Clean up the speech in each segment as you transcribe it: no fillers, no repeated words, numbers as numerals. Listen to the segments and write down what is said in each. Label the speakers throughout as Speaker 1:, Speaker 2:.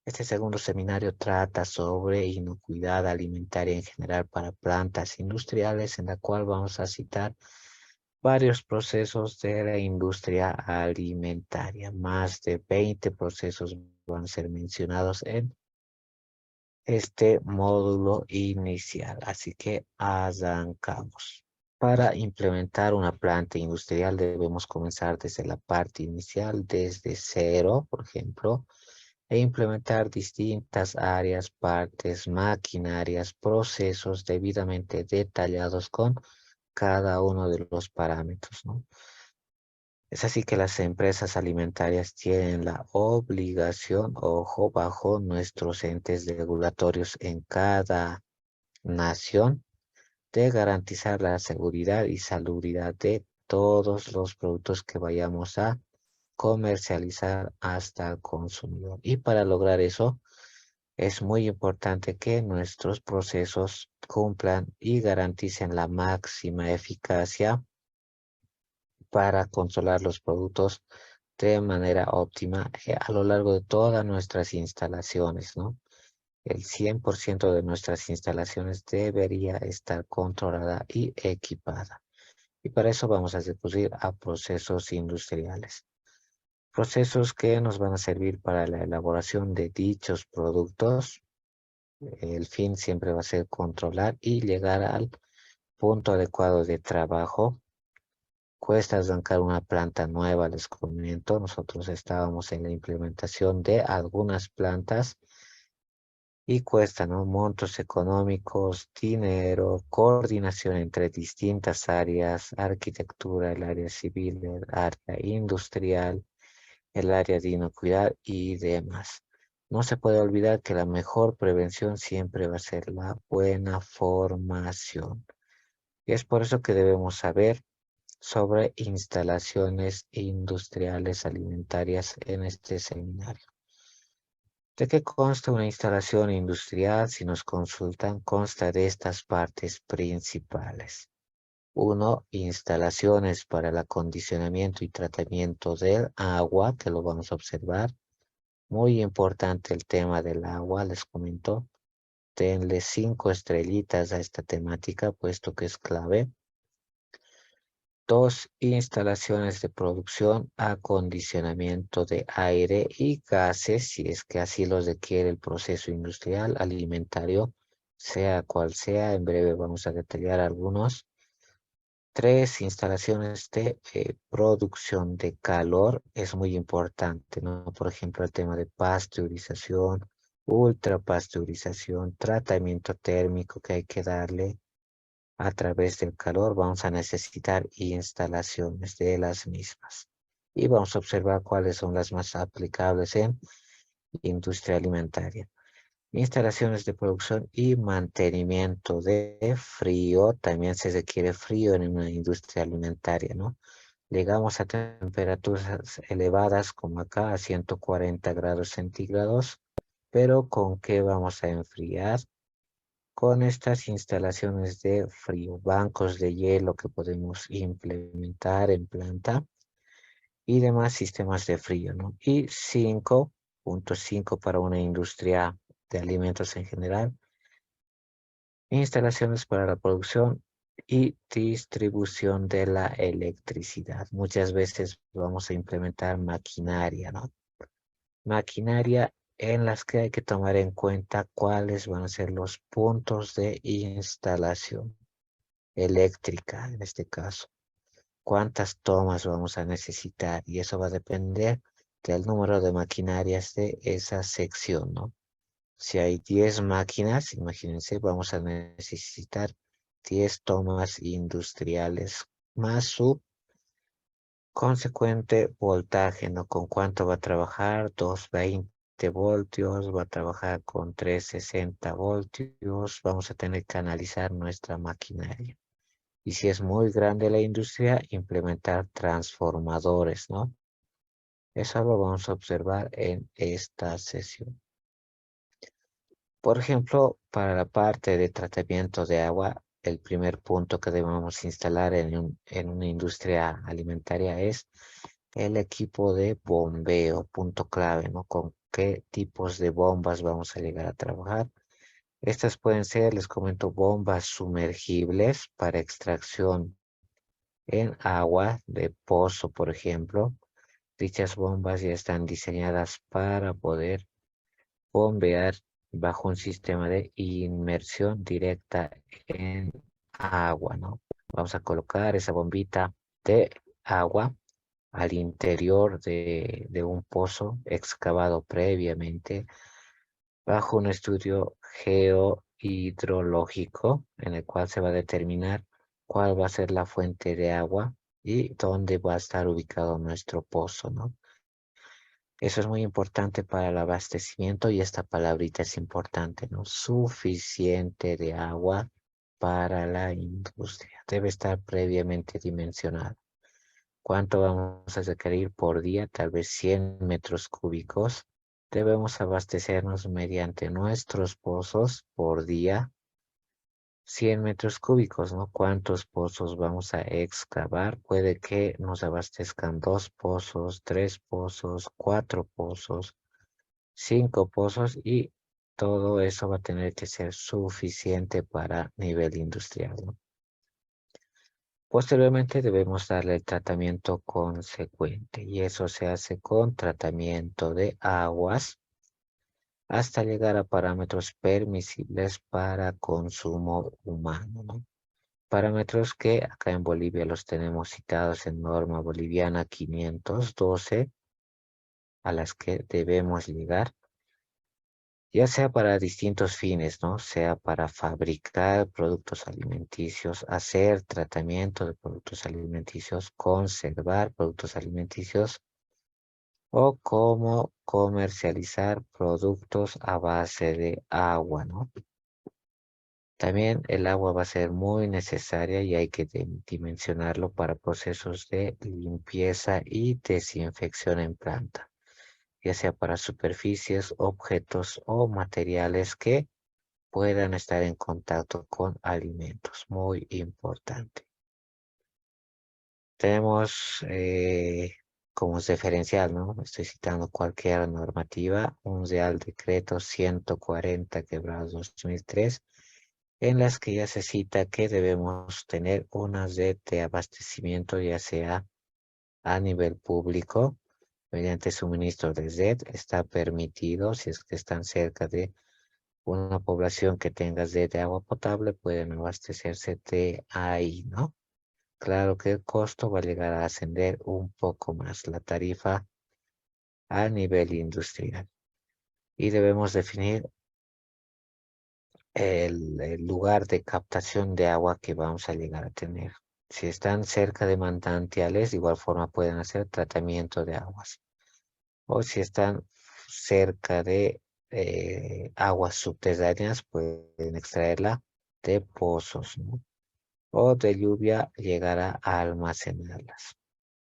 Speaker 1: Este segundo seminario trata sobre inocuidad alimentaria en general para plantas industriales, en la cual vamos a citar varios procesos de la industria alimentaria. Más de 20 procesos van a ser mencionados en este módulo inicial. Así que arrancamos. Para implementar una planta industrial debemos comenzar desde la parte inicial, desde cero, por ejemplo, e implementar distintas áreas, partes, maquinarias, procesos debidamente detallados con cada uno de los parámetros, ¿no? Es así que las empresas alimentarias tienen la obligación, ojo, bajo nuestros entes regulatorios en cada nación, de garantizar la seguridad y salubridad de todos los productos que vayamos a comercializar hasta el consumidor. Y para lograr eso, es muy importante que nuestros procesos cumplan y garanticen la máxima eficacia para controlar los productos de manera óptima a lo largo de todas nuestras instalaciones, ¿no? El 100% de nuestras instalaciones debería estar controlada y equipada. Y para eso vamos a recurrir a procesos industriales. Procesos que nos van a servir para la elaboración de dichos productos. El fin siempre va a ser controlar y llegar al punto adecuado de trabajo. Cuesta arrancar una planta nueva, les comento. Nosotros estábamos en la implementación de algunas plantas y cuesta, ¿no? Montos económicos, dinero, coordinación entre distintas áreas, arquitectura, el área civil, el área industrial, el área de inocuidad y demás. No se puede olvidar que la mejor prevención siempre va a ser la buena formación. Y es por eso que debemos saber sobre instalaciones industriales alimentarias en este seminario. ¿De qué consta una instalación industrial? Si nos consultan, consta de estas partes principales. Uno, instalaciones para el acondicionamiento y tratamiento del agua, que lo vamos a observar. Muy importante el tema del agua, les comento. Denle 5 estrellitas a esta temática, puesto que es clave. Dos, instalaciones de producción, acondicionamiento de aire y gases, si es que así los requiere el proceso industrial alimentario, sea cual sea. En breve vamos a detallar algunos. Tres, instalaciones de producción de calor. Es muy importante, ¿no? Por ejemplo, el tema de pasteurización, ultrapasteurización, tratamiento térmico que hay que darle a través del calor. Vamos a necesitar instalaciones de las mismas. Y vamos a observar cuáles son las más aplicables en industria alimentaria. Instalaciones de producción y mantenimiento de frío. También se requiere frío en una industria alimentaria, ¿no? Llegamos a temperaturas elevadas como acá a 140 grados centígrados, pero ¿con qué vamos a enfriar? Con estas instalaciones de frío, bancos de hielo que podemos implementar en planta y demás sistemas de frío, ¿no? Y 5.5 para una industria de alimentos en general, instalaciones para la producción y distribución de la electricidad. Muchas veces vamos a implementar maquinaria, ¿no? Maquinaria en las que hay que tomar en cuenta cuáles van a ser los puntos de instalación eléctrica, en este caso. Cuántas tomas vamos a necesitar y eso va a depender del número de maquinarias de esa sección, ¿no? Si hay 10 máquinas, imagínense, vamos a necesitar 10 tomas industriales más su consecuente voltaje, ¿no? ¿Con cuánto va a trabajar? 220 voltios, va a trabajar con 360 voltios. Vamos a tener que analizar nuestra maquinaria. Y si es muy grande la industria, implementar transformadores, ¿no? Eso lo vamos a observar en esta sesión. Por ejemplo, para la parte de tratamiento de agua, el primer punto que debemos instalar en una industria alimentaria es el equipo de bombeo, punto clave, ¿no? Con qué tipos de bombas vamos a llegar a trabajar. Estas pueden ser, les comento, bombas sumergibles para extracción en agua de pozo, por ejemplo. Dichas bombas ya están diseñadas para poder bombear bajo un sistema de inmersión directa en agua, ¿no? Vamos a colocar esa bombita de agua al interior de un pozo excavado previamente bajo un estudio geohidrológico en el cual se va a determinar cuál va a ser la fuente de agua y dónde va a estar ubicado nuestro pozo, ¿no? Eso es muy importante para el abastecimiento y esta palabrita es importante, ¿no? Suficiente de agua para la industria. Debe estar previamente dimensionado. ¿Cuánto vamos a requerir por día? Tal vez 100 metros cúbicos. Debemos abastecernos mediante nuestros pozos por día. 100 metros cúbicos, ¿no? ¿Cuántos pozos vamos a excavar? Puede que nos abastezcan 2 pozos, 3 pozos, 4 pozos, 5 pozos y todo eso va a tener que ser suficiente para nivel industrial, ¿no? Posteriormente debemos darle el tratamiento consecuente y eso se hace con tratamiento de aguas hasta llegar a parámetros permisibles para consumo humano, ¿no? Parámetros que acá en Bolivia los tenemos citados en norma boliviana 512 a las que debemos llegar, ya sea para distintos fines, ¿no? Sea para fabricar productos alimenticios, hacer tratamiento de productos alimenticios, conservar productos alimenticios o como comercializar productos a base de agua, ¿no? También el agua va a ser muy necesaria y hay que dimensionarlo para procesos de limpieza y desinfección en planta, ya sea para superficies, objetos o materiales que puedan estar en contacto con alimentos. Muy importante. Tenemos como referencial, ¿no? Estoy citando cualquier normativa, un Real Decreto 140/2003, en las que ya se cita que debemos tener una red de abastecimiento, ya sea a nivel público, mediante suministro de red, está permitido si es que están cerca de una población que tenga sed de agua potable, pueden abastecerse de ahí, ¿no? Claro que el costo va a llegar a ascender un poco más la tarifa a nivel industrial. Y debemos definir el lugar de captación de agua que vamos a llegar a tener. Si están cerca de manantiales, de igual forma pueden hacer tratamiento de aguas. O si están cerca de aguas subterráneas, pueden extraerla de pozos, ¿no? O de lluvia llegar a almacenarlas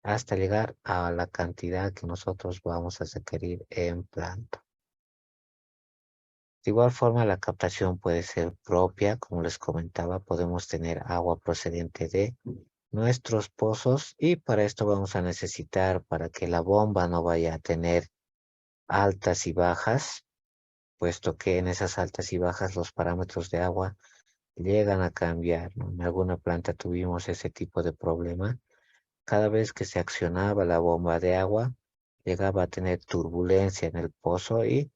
Speaker 1: hasta llegar a la cantidad que nosotros vamos a requerir en planta. De igual forma, la captación puede ser propia, como les comentaba, podemos tener agua procedente de nuestros pozos y para esto vamos a necesitar, para que la bomba no vaya a tener altas y bajas, puesto que en esas altas y bajas los parámetros de agua llegan a cambiar, ¿no? En alguna planta tuvimos ese tipo de problema. Cada vez que se accionaba la bomba de agua, llegaba a tener turbulencia en el pozo y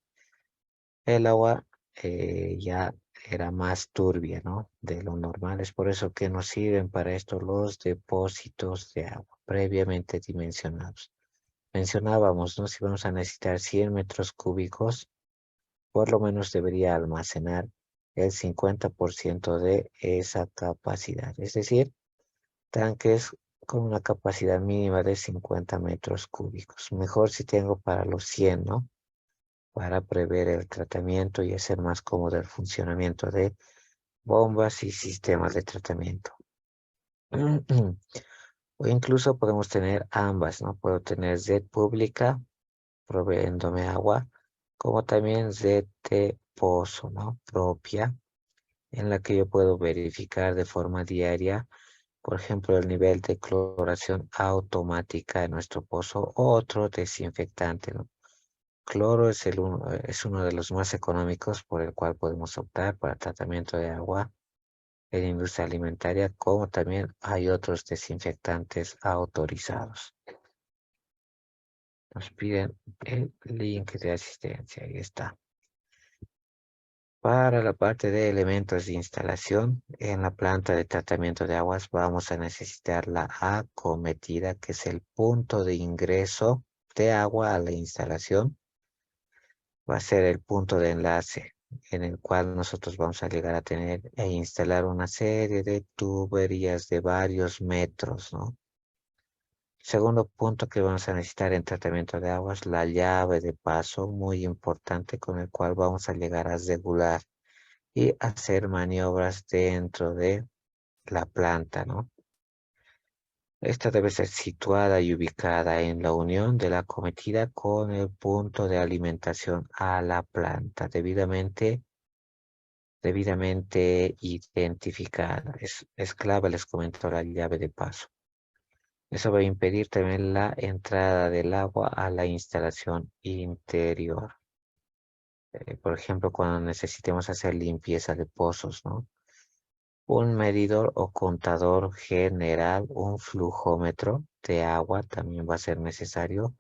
Speaker 1: el agua ya era más turbia, ¿no? De lo normal. Es por eso que nos sirven para esto los depósitos de agua previamente dimensionados. Mencionábamos, ¿no? Si vamos a necesitar 100 metros cúbicos, por lo menos debería almacenar el 50% de esa capacidad. Es decir, tanques con una capacidad mínima de 50 metros cúbicos. Mejor si tengo para los 100, ¿no? Para prever el tratamiento y hacer más cómodo el funcionamiento de bombas y sistemas de tratamiento. O incluso podemos tener ambas, ¿no? Puedo tener red pública proveyéndome agua, como también red de pozo, ¿no? Propia, en la que yo puedo verificar de forma diaria Por ejemplo, el nivel de cloración automática en nuestro pozo o otro desinfectante, ¿no? Cloro es uno de los más económicos por el cual podemos optar para tratamiento de agua en industria alimentaria, como también hay otros desinfectantes autorizados. Nos piden el link de asistencia, ahí está. Para la parte de elementos de instalación, en la planta de tratamiento de aguas vamos a necesitar la acometida, que es el punto de ingreso de agua a la instalación. Va a ser el punto de enlace en el cual nosotros vamos a llegar a tener e instalar una serie de tuberías de varios metros, ¿no? Segundo punto que vamos a necesitar en tratamiento de aguas, la llave de paso, muy importante, con el cual vamos a llegar a regular y hacer maniobras dentro de la planta, ¿no? Esta debe ser situada y ubicada en la unión de la acometida con el punto de alimentación a la planta, debidamente identificada. Es clave, les comento, la llave de paso. Eso va a impedir también la entrada del agua a la instalación interior. Por ejemplo, cuando necesitemos hacer limpieza de pozos, ¿no? Un medidor o contador general, un flujómetro de agua también va a ser necesario,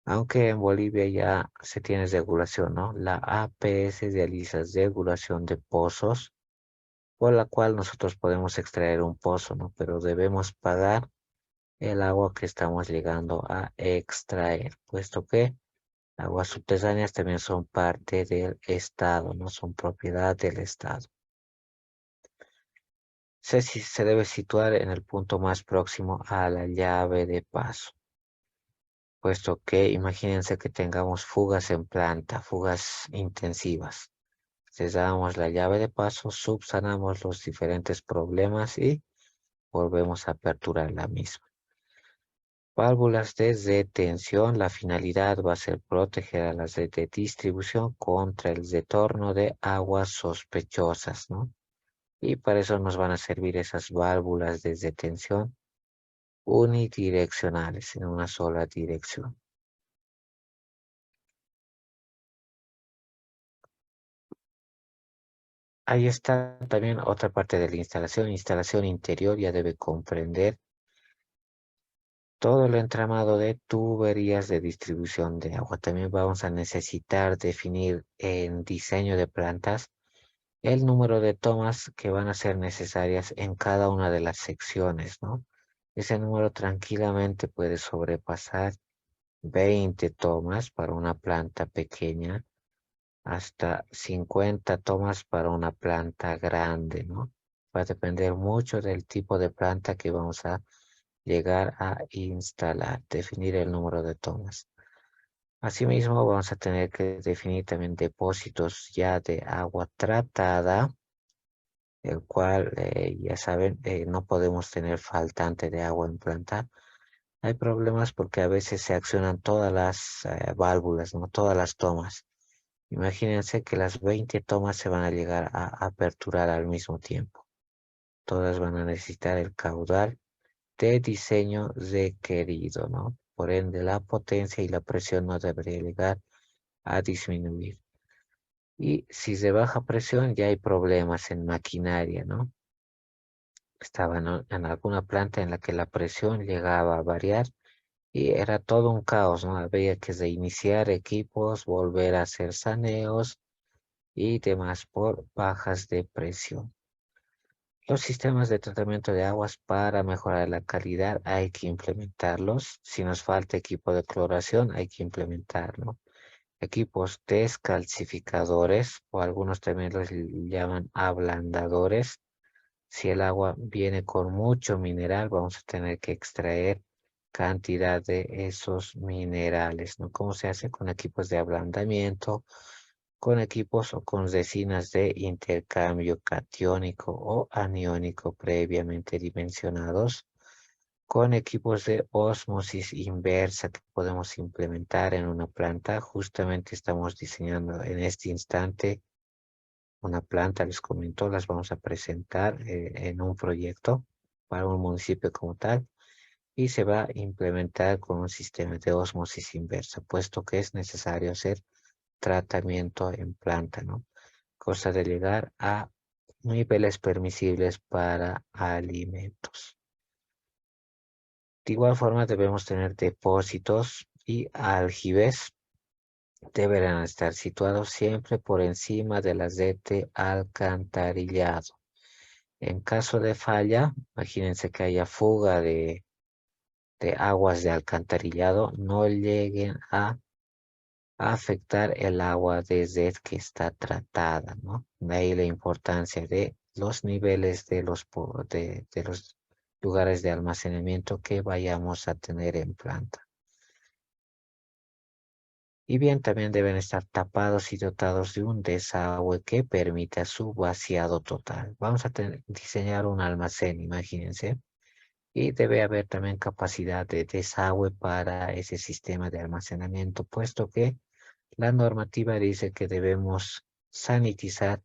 Speaker 1: aunque en Bolivia ya se tiene regulación, ¿no? La APS realiza regulación de pozos, por la cual nosotros podemos extraer un pozo, ¿no? Pero debemos pagar el agua que estamos llegando a extraer, puesto que aguas subterráneas también son parte del Estado, no son propiedad del Estado. Se debe situar en el punto más próximo a la llave de paso, puesto que imagínense que tengamos fugas en planta, fugas intensivas. Cerramos la llave de paso, subsanamos los diferentes problemas y volvemos a aperturar la misma. Válvulas de retención, la finalidad va a ser proteger a las red de distribución contra el retorno de aguas sospechosas, ¿no? Y para eso nos van a servir esas válvulas de retención unidireccionales en una sola dirección. Ahí está también otra parte de la instalación. Instalación interior ya debe comprender todo el entramado de tuberías de distribución de agua. También vamos a necesitar definir en diseño de plantas el número de tomas que van a ser necesarias en cada una de las secciones, ¿no? Ese número tranquilamente puede sobrepasar 20 tomas para una planta pequeña hasta 50 tomas para una planta grande, ¿no? Va a depender mucho del tipo de planta que vamos a llegar a instalar, definir el número de tomas. Asimismo, vamos a tener que definir también depósitos ya de agua tratada, el cual, ya saben, no podemos tener faltante de agua en planta. Hay problemas porque a veces se accionan todas las válvulas, ¿no? Todas las tomas. Imagínense que las 20 tomas se van a llegar a aperturar al mismo tiempo. Todas van a necesitar el caudal de diseño requerido, ¿no? Por ende, la potencia y la presión no debería llegar a disminuir. Y si se baja presión, ya hay problemas en maquinaria, ¿no? Estaba en alguna planta en la que la presión llegaba a variar y era todo un caos, ¿no? Había que reiniciar equipos, volver a hacer saneos y demás por bajas de presión. Los sistemas de tratamiento de aguas para mejorar la calidad hay que implementarlos. Si nos falta equipo de cloración, hay que implementarlo. Equipos descalcificadores o algunos también los llaman ablandadores. Si el agua viene con mucho mineral, vamos a tener que extraer cantidad de esos minerales, ¿no? ¿Cómo se hace? Con equipos de ablandamiento, con equipos o con resinas de intercambio catiónico o aniónico previamente dimensionados, con equipos de ósmosis inversa que podemos implementar en una planta. Justamente estamos diseñando en este instante una planta, les comento, las vamos a presentar en un proyecto. para un municipio como tal y se va a implementar con un sistema de ósmosis inversa, puesto que es necesario hacer tratamiento en planta, ¿no? Cosa de llegar a niveles permisibles para alimentos. De igual forma debemos tener depósitos y aljibes deberán estar situados siempre por encima de las red de alcantarillado. En caso de falla, imagínense que haya fuga de aguas de alcantarillado, no lleguen a afectar el agua desde que está tratada, ¿no? De ahí la importancia de los niveles de los lugares de almacenamiento que vayamos a tener en planta. Y bien, también deben estar tapados y dotados de un desagüe que permita su vaciado total. Vamos a diseñar un almacén, imagínense, y debe haber también capacidad de desagüe para ese sistema de almacenamiento, puesto que la normativa dice que debemos sanitizar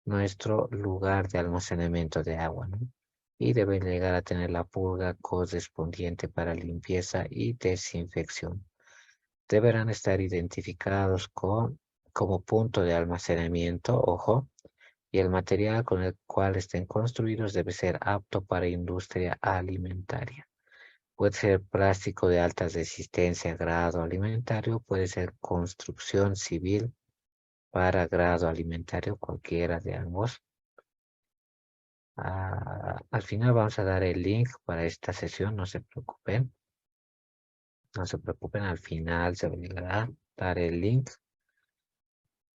Speaker 1: nuestro lugar de almacenamiento de agua, ¿no? Y debe llegar a tener la purga correspondiente para limpieza y desinfección. Deberán estar identificados como punto de almacenamiento, ojo, y el material con el cual estén construidos debe ser apto para industria alimentaria. Puede ser plástico de alta resistencia, grado alimentario, puede ser construcción civil para grado alimentario, cualquiera de ambos. Al final vamos a dar el link para esta sesión, no se preocupen. No se preocupen, al final se va a dar el link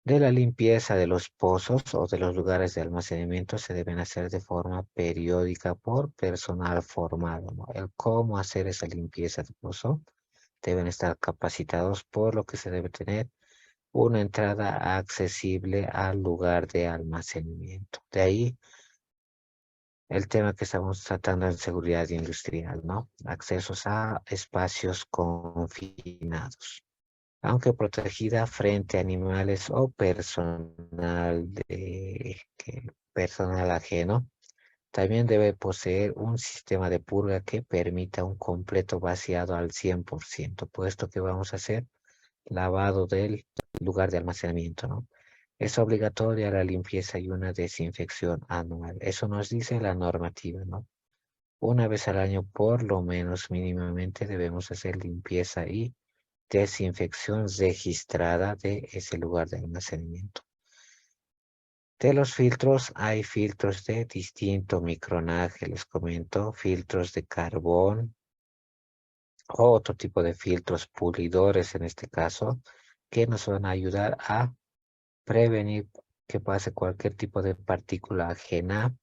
Speaker 1: de la limpieza de los pozos o de los lugares de almacenamiento. Se deben hacer de forma periódica por personal formado, ¿no? El cómo hacer esa limpieza de pozo deben estar capacitados, por lo que se debe tener una entrada accesible al lugar de almacenamiento. De ahí el tema que estamos tratando en seguridad industrial, ¿no? Accesos a espacios confinados, aunque protegida frente a animales o personal ajeno. También debe poseer un sistema de purga que permita un completo vaciado al 100%, puesto que vamos a hacer lavado del lugar de almacenamiento, ¿no? Es obligatoria la limpieza y una desinfección anual. Eso nos dice la normativa, ¿no? Una vez al año, por lo menos mínimamente, debemos hacer limpieza y desinfección registrada de ese lugar de almacenamiento. De los filtros, hay filtros de distinto micronaje, les comento, filtros de carbón, o otro tipo de filtros pulidores en este caso, que nos van a ayudar a prevenir que pase cualquier tipo de partícula ajena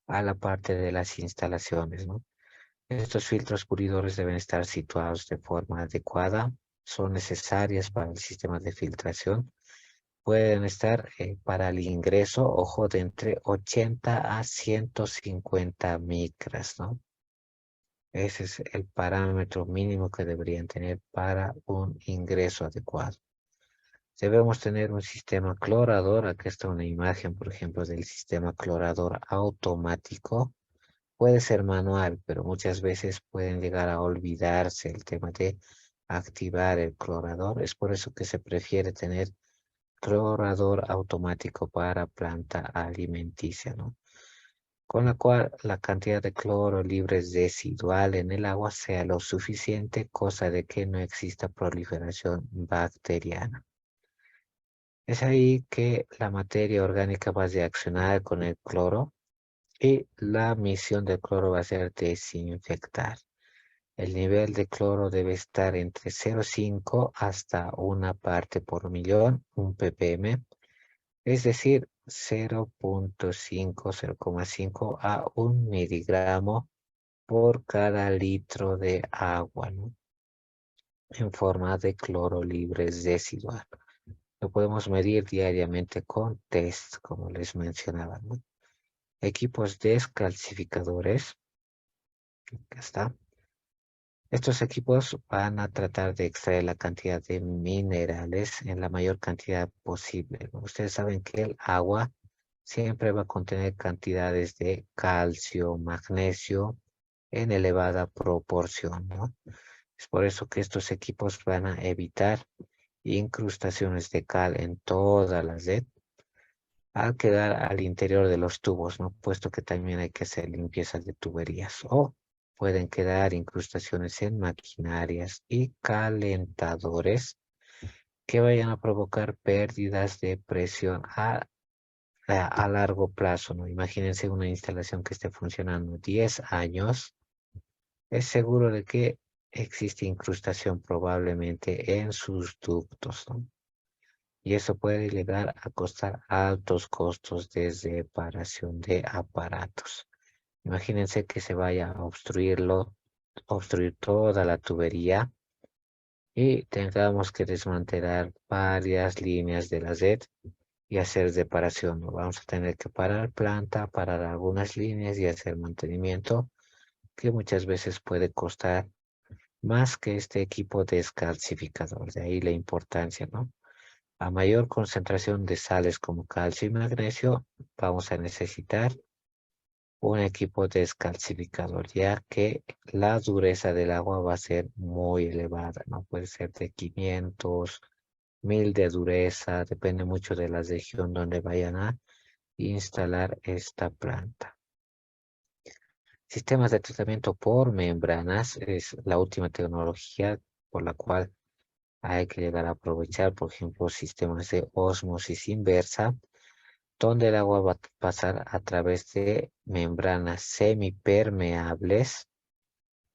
Speaker 1: a la parte de las instalaciones, ¿no? Estos filtros pulidores deben estar situados de forma adecuada, son necesarias para el sistema de filtración. Pueden estar para el ingreso, ojo, de entre 80 a 150 micras, ¿no? Ese es el parámetro mínimo que deberían tener para un ingreso adecuado. Debemos tener un sistema clorador. Aquí está una imagen, por ejemplo, del sistema clorador automático. Puede ser manual, pero muchas veces pueden llegar a olvidarse el tema de activar el clorador. Es por eso que se prefiere tener clorador automático para planta alimenticia, ¿no? Con la cual la cantidad de cloro libre residual en el agua sea lo suficiente, cosa de que no exista proliferación bacteriana. Es ahí que la materia orgánica va a reaccionar con el cloro y la misión del cloro va a ser desinfectar. El nivel de cloro debe estar entre 0,5 hasta 1 parte por millón, un ppm, es decir, 0,5, 0,5 a 1 miligramo por cada litro de agua, ¿no? En forma de cloro libre residual. Lo podemos medir diariamente con test, como les mencionaba, ¿no? Equipos descalcificadores. Acá está. Estos equipos van a tratar de extraer la cantidad de minerales en la mayor cantidad posible. Ustedes saben que el agua siempre va a contener cantidades de calcio, magnesio en elevada proporción, ¿no? Es por eso que estos equipos van a evitar incrustaciones de cal en toda la red al quedar al interior de los tubos, ¿no? Puesto que también hay que hacer limpieza de tuberías o pueden quedar incrustaciones en maquinarias y calentadores que vayan a provocar pérdidas de presión a largo plazo, ¿no? Imagínense una instalación que esté funcionando 10 años, es seguro de que existe incrustación probablemente en sus ductos, ¿no? Y eso puede llegar a costar altos costos de reparación de aparatos. Imagínense que se vaya a obstruir toda la tubería y tengamos que desmantelar varias líneas de la red y hacer reparación, ¿no? Vamos a tener que parar planta, parar algunas líneas y hacer mantenimiento que muchas veces puede costar más que este equipo descalcificador. De ahí la importancia, ¿no? A mayor concentración de sales como calcio y magnesio, vamos a necesitar un equipo descalcificador, ya que la dureza del agua va a ser muy elevada, ¿no? Puede ser de 500, 1000 de dureza, depende mucho de la región donde vayan a instalar esta planta. Sistemas de tratamiento por membranas es la última tecnología por la cual hay que llegar a aprovechar, por ejemplo, sistemas de ósmosis inversa, donde el agua va a pasar a través de membranas semipermeables,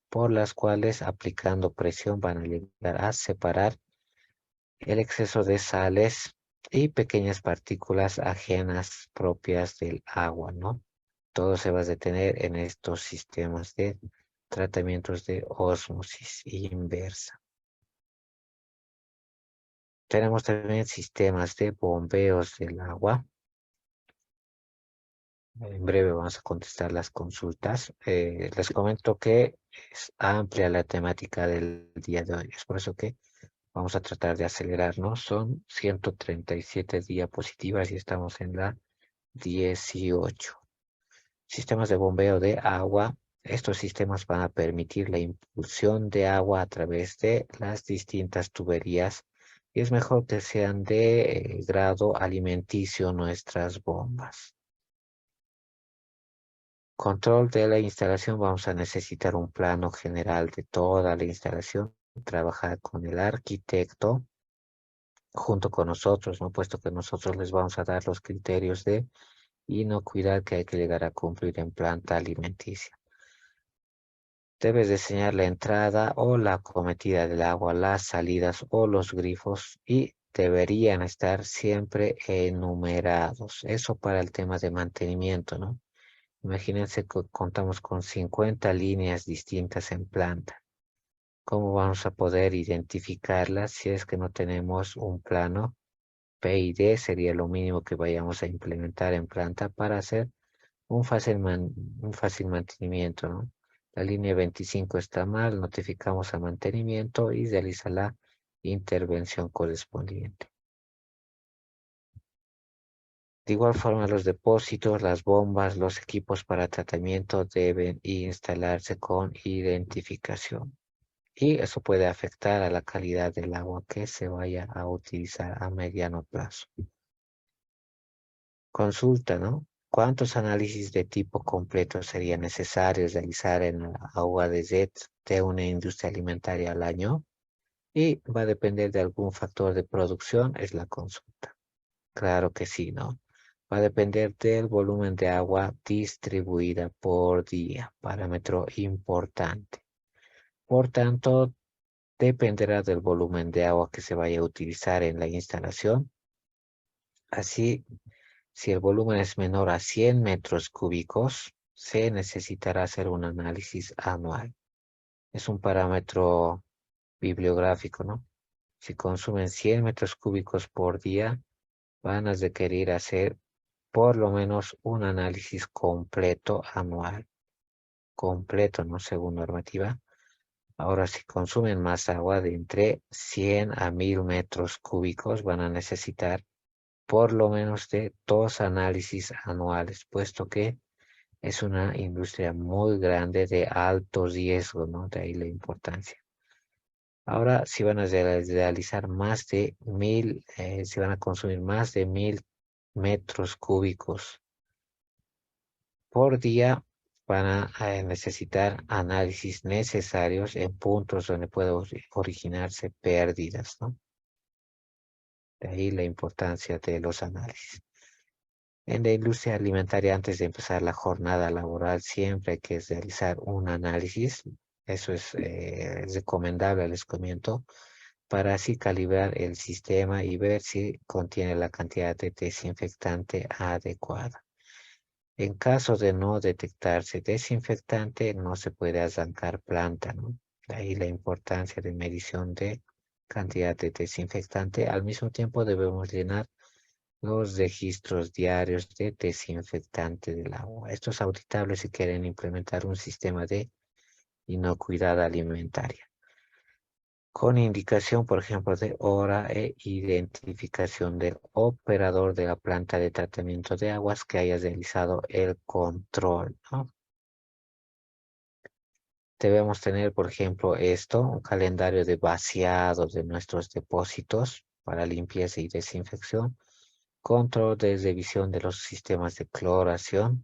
Speaker 1: por las cuales aplicando presión van a llegar a separar el exceso de sales y pequeñas partículas ajenas propias del agua, ¿no? Todo se va a detener en estos sistemas de tratamientos de ósmosis inversa. Tenemos también sistemas de bombeos del agua. En breve vamos a contestar las consultas. Les comento que es amplia la temática del día de hoy. Es por eso que vamos a tratar de acelerarnos. Son 137 diapositivas y estamos en la 18. Sistemas de bombeo de agua. Estos sistemas van a permitir la impulsión de agua a través de las distintas tuberías y es mejor que sean de grado alimenticio nuestras bombas. Control de la instalación. Vamos a necesitar un plano general de toda la instalación. Trabajar con el arquitecto junto con nosotros, ¿no? Puesto que nosotros les vamos a dar los criterios de inocuidad que hay que llegar a cumplir en planta alimenticia. Debes diseñar la entrada o la acometida del agua, las salidas o los grifos y deberían estar siempre enumerados. Eso para el tema de mantenimiento, ¿no? Imagínense que contamos con 50 líneas distintas en planta. ¿Cómo vamos a poder identificarlas si es que no tenemos un plano? PID sería lo mínimo que vayamos a implementar en planta para hacer un fácil mantenimiento, ¿no? La línea 25 está mal, notificamos a mantenimiento y realiza la intervención correspondiente. De igual forma, los depósitos, las bombas, los equipos para tratamiento deben instalarse con identificación. Y eso puede afectar a la calidad del agua que se vaya a utilizar a mediano plazo. Consulta, ¿no? ¿Cuántos análisis de tipo completo serían necesarios realizar en la agua de red de una industria alimentaria al año? Y va a depender de algún factor de producción, es la consulta. Claro que sí, ¿no? Va a depender del volumen de agua distribuida por día, parámetro importante. Por tanto, dependerá del volumen de agua que se vaya a utilizar en la instalación. Así, si el volumen es menor a 100 metros cúbicos, se necesitará hacer un análisis anual. Es un parámetro bibliográfico, ¿no? Si consumen 100 metros cúbicos por día, van a requerir hacer por lo menos un análisis completo anual. Completo, ¿no? Según normativa. Ahora, si consumen más agua de entre 100 a 1000 metros cúbicos, van a necesitar por lo menos de 2 análisis anuales, puesto que Es una industria muy grande de alto riesgo, ¿no? De ahí la importancia. Ahora, si van a realizar más de 1000, si van a consumir más de 1000 metros cúbicos por día, van a necesitar análisis necesarios en puntos donde puede originarse pérdidas, ¿no? De ahí la importancia de los análisis. En la industria alimentaria, antes de empezar la jornada laboral, siempre hay que realizar un análisis. Eso es recomendable, les comento, para así calibrar el sistema y ver si contiene la cantidad de desinfectante adecuada. En caso de no detectarse desinfectante, no se puede arrancar planta, ¿no? De ahí la importancia de medición de cantidad de desinfectante. Al mismo tiempo debemos llenar los registros diarios de desinfectante del agua. Esto es auditable si quieren implementar un sistema de inocuidad alimentaria, con indicación, por ejemplo, de hora e identificación del operador de la planta de tratamiento de aguas que haya realizado el control, ¿no? Debemos tener, por ejemplo, un calendario de vaciado de nuestros depósitos para limpieza y desinfección, control de revisión de los sistemas de cloración,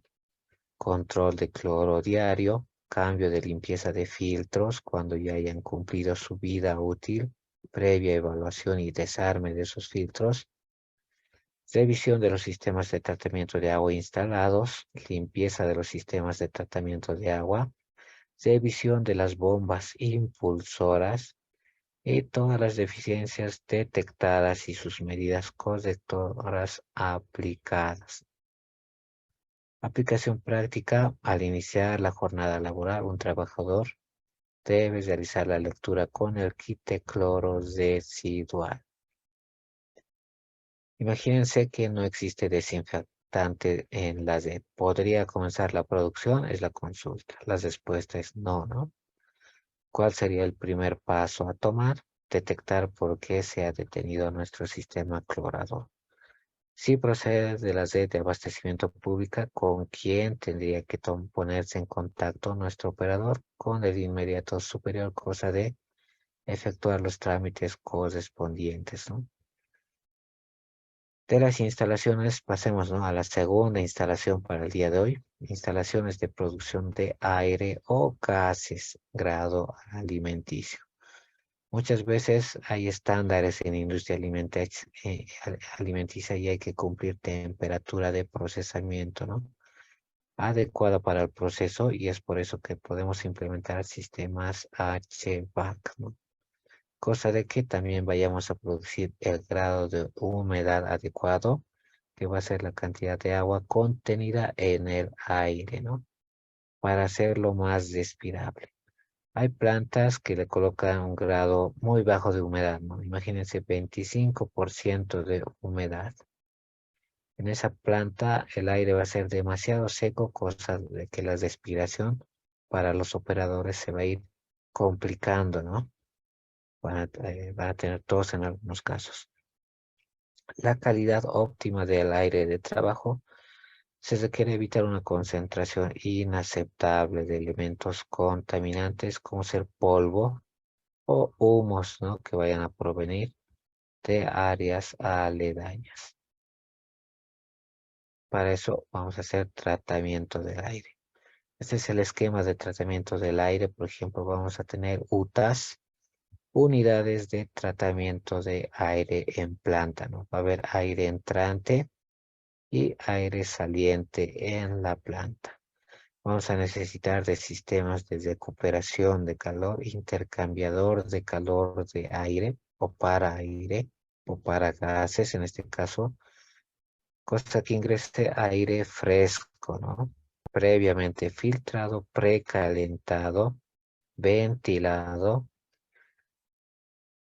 Speaker 1: control de cloro diario, cambio de limpieza de filtros cuando ya hayan cumplido su vida útil, previa evaluación y desarme de esos filtros, revisión de los sistemas de tratamiento de agua instalados, limpieza de los sistemas de tratamiento de agua, revisión de las bombas impulsoras y todas las deficiencias detectadas y sus medidas correctoras aplicadas. Aplicación práctica: al iniciar la jornada laboral, un trabajador debe realizar la lectura con el kit de cloro residual. Imagínense que no existe desinfectante en la red. ¿Podría comenzar la producción? Es la consulta. La respuesta es no, ¿no? ¿Cuál sería el primer paso a tomar? Detectar por qué se ha detenido nuestro sistema clorador. Si procede de la red de abastecimiento pública, ¿con quién tendría que ponerse en contacto nuestro operador? Con el inmediato superior, cosa de efectuar los trámites correspondientes, ¿no? De las instalaciones, pasemos, ¿no?, a la segunda instalación para el día de hoy. Instalaciones de producción de aire o gases, grado alimenticio. Muchas veces hay estándares en industria alimenticia y hay que cumplir temperatura de procesamiento, ¿no?, adecuada para el proceso, y es por eso que podemos implementar sistemas HVAC, ¿no? Cosa de que también vayamos a producir el grado de humedad adecuado, que va a ser la cantidad de agua contenida en el aire, ¿no?, para hacerlo más respirable. Hay plantas que le colocan un grado muy bajo de humedad, ¿no? Imagínense 25% de humedad. En esa planta el aire va a ser demasiado seco, cosa de que la respiración para los operadores se va a ir complicando, ¿no? Van a tener tos en algunos casos. La calidad óptima del aire de trabajo: se requiere evitar una concentración inaceptable de elementos contaminantes como ser polvo o humos, ¿no?, que vayan a provenir de áreas aledañas. Para eso vamos a hacer tratamiento del aire. Este es el esquema de tratamiento del aire. Por ejemplo, vamos a tener UTAS, unidades de tratamiento de aire en planta, ¿no? Va a haber aire entrante y aire saliente en la planta. Vamos a necesitar de sistemas de recuperación de calor, intercambiador de calor de aire o para gases en este caso, cosa que ingrese aire fresco, ¿no?, previamente filtrado, precalentado, ventilado.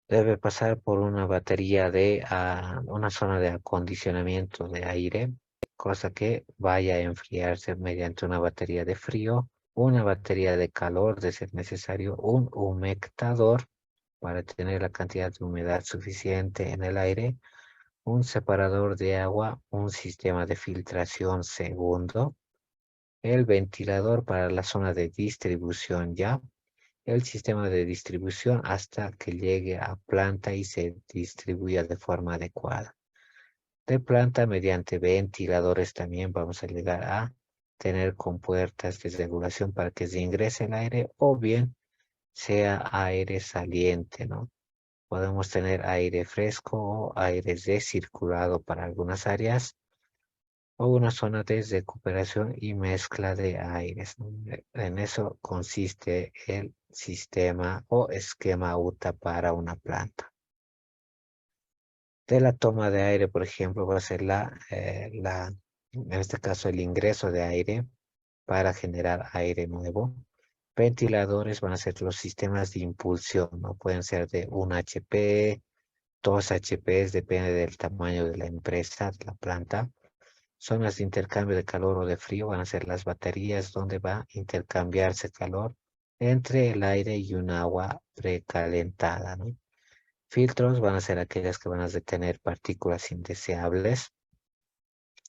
Speaker 1: Debe pasar por una batería de una zona de acondicionamiento de aire, cosa que vaya a enfriarse mediante una batería de frío, una batería de calor de ser necesario, un humectador para tener la cantidad de humedad suficiente en el aire, un separador de agua, un sistema de filtración segundo, el ventilador para la zona de distribución, ¿ya? El sistema de distribución hasta que llegue a planta y se distribuya de forma adecuada. De planta mediante ventiladores también vamos a llegar a tener compuertas de regulación para que se ingrese el aire o bien sea aire saliente, ¿no? Podemos tener aire fresco o aire recirculado para algunas áreas o una zona de recuperación y mezcla de aires, ¿no? En eso consiste el sistema o esquema UTA para una planta. De la toma de aire, por ejemplo, va a ser en este caso, el ingreso de aire para generar aire nuevo. Ventiladores van a ser los sistemas de impulsión, ¿no? Pueden ser de 1 HP, 2 HP, depende del tamaño de la empresa, de la planta. Zonas de intercambio de calor o de frío van a ser las baterías donde va a intercambiarse calor entre el aire y un agua precalentada, ¿no? Filtros van a ser aquellas que van a detener partículas indeseables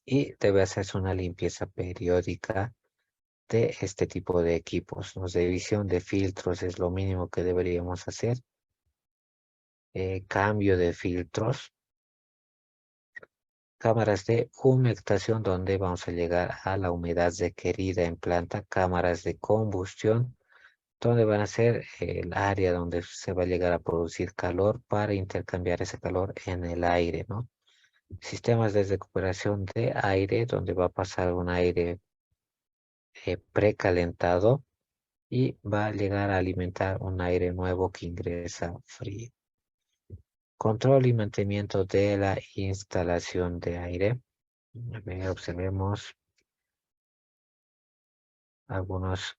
Speaker 1: y debe hacerse una limpieza periódica de este tipo de equipos. La revisión de filtros es lo mínimo que deberíamos hacer. Cambio de filtros. Cámaras de humectación donde vamos a llegar a la humedad requerida en planta. Cámaras de combustión donde van a ser el área donde se va a llegar a producir calor para intercambiar ese calor en el aire, ¿no? Sistemas de recuperación de aire donde va a pasar un aire precalentado y va a llegar a alimentar un aire nuevo que ingresa frío. Control y mantenimiento de la instalación de aire. A ver, observemos algunos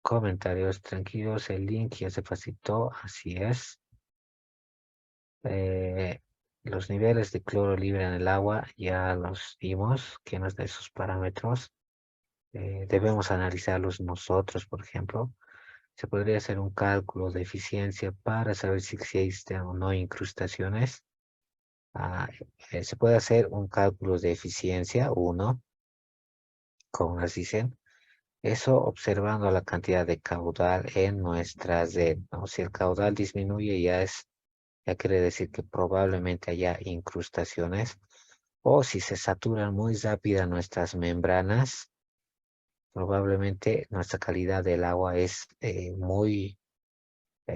Speaker 1: comentarios tranquilos. El link ya se facilitó, así es. Eh, los niveles de cloro libre en el agua ya los vimos, que nos da sus parámetros. Debemos analizarlos nosotros, por ejemplo. Se podría hacer un cálculo de eficiencia para saber si existen o no incrustaciones. Se puede hacer un cálculo de eficiencia, uno, como nos dicen. Eso observando la cantidad de caudal en nuestra red, ¿no? Si el caudal disminuye ya quiere decir que probablemente haya incrustaciones. O si se saturan muy rápido nuestras membranas, probablemente nuestra calidad del agua es muy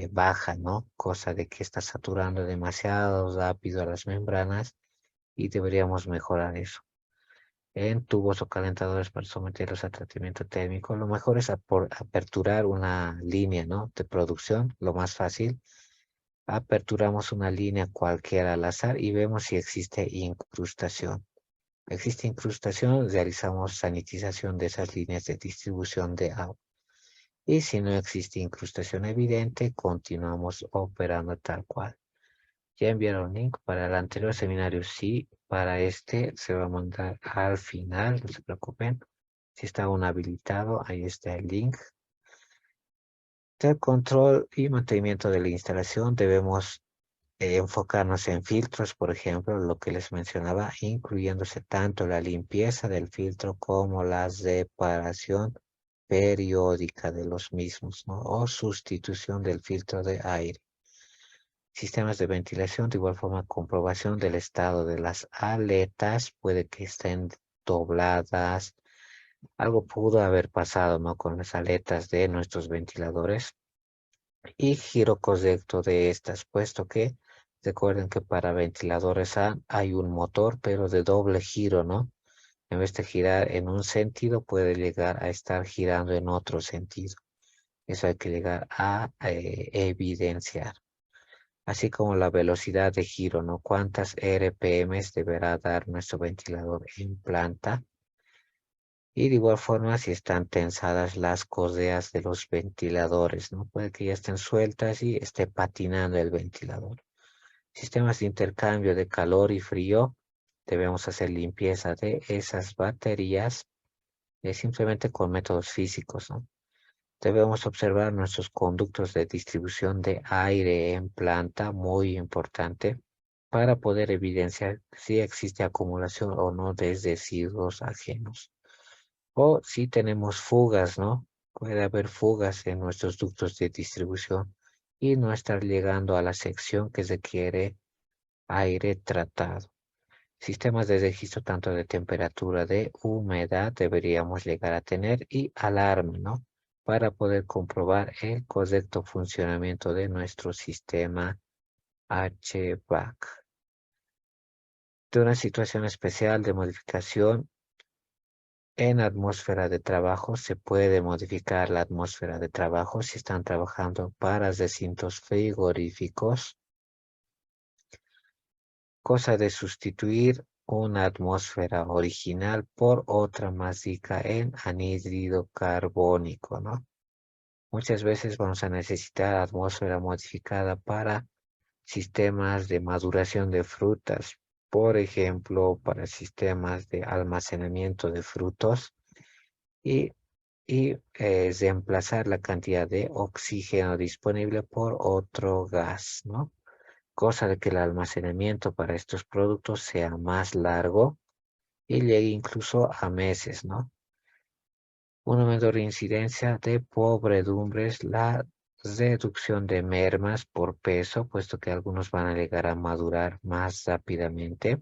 Speaker 1: baja, ¿no? Cosa de que está saturando demasiado rápido a las membranas y deberíamos mejorar eso. En tubos o calentadores para someterlos a tratamiento térmico, lo mejor es aperturar una línea, ¿no? De producción, lo más fácil. Aperturamos una línea cualquiera al azar y vemos si existe incrustación. Existe incrustación, realizamos sanitización de esas líneas de distribución de agua. Y si no existe incrustación evidente, continuamos operando tal cual. Ya enviaron link para el anterior seminario. Sí, para este se va a mandar al final, no se preocupen. Si está aún habilitado, ahí está el link. Del control y mantenimiento de la instalación debemos enfocarnos en filtros, por ejemplo, lo que les mencionaba, incluyéndose tanto la limpieza del filtro como la reparación periódica de los mismos, ¿no? O sustitución del filtro de aire. Sistemas de ventilación, de igual forma, comprobación del estado de las aletas, puede que estén dobladas. Algo pudo haber pasado, ¿no? Con las aletas de nuestros ventiladores. Y giro correcto de estas, puesto que recuerden que para ventiladores hay un motor, pero de doble giro, ¿no? En vez de girar en un sentido, puede llegar a estar girando en otro sentido. Eso hay que llegar a evidenciar. Así como la velocidad de giro, ¿no? ¿Cuántas RPMs deberá dar nuestro ventilador en planta? Y de igual forma, si están tensadas las correas de los ventiladores, ¿no? Puede que ya estén sueltas y esté patinando el ventilador. Sistemas de intercambio de calor y frío. Debemos hacer limpieza de esas baterías simplemente con métodos físicos, ¿no? Debemos observar nuestros conductos de distribución de aire en planta, muy importante, para poder evidenciar si existe acumulación o no de residuos ajenos. O si tenemos fugas, ¿no? Puede haber fugas en nuestros ductos de distribución y no estar llegando a la sección que requiere aire tratado. Sistemas de registro tanto de temperatura, de humedad deberíamos llegar a tener y alarma, ¿no? Para poder comprobar el correcto funcionamiento de nuestro sistema HVAC. De una situación especial de modificación en atmósfera de trabajo, se puede modificar la atmósfera de trabajo si están trabajando para recintos frigoríficos, cosa de sustituir una atmósfera original por otra más rica en anhídrido carbónico, ¿no? Muchas veces vamos a necesitar atmósfera modificada para sistemas de maduración de frutas, por ejemplo, para sistemas de almacenamiento de frutos y, y reemplazar la cantidad de oxígeno disponible por otro gas, ¿no? Cosa de que el almacenamiento para estos productos sea más largo y llegue incluso a meses, ¿no? Una menor incidencia de podredumbres, la reducción de mermas por peso, puesto que algunos van a llegar a madurar más rápidamente,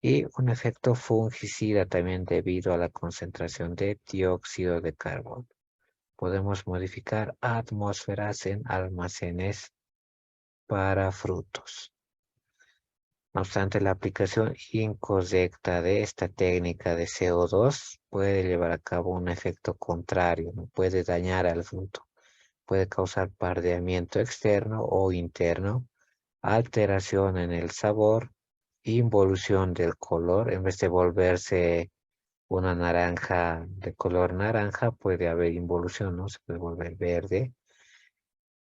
Speaker 1: y un efecto fungicida también debido a la concentración de dióxido de carbono. Podemos modificar atmósferas en almacenes para frutos. No obstante, la aplicación incorrecta de esta técnica de CO2 puede llevar a cabo un efecto contrario, ¿no? Puede dañar al fruto, puede causar pardeamiento externo o interno, alteración en el sabor, involución del color, en vez de volverse una naranja de color naranja, puede haber involución, ¿no? Se puede volver verde,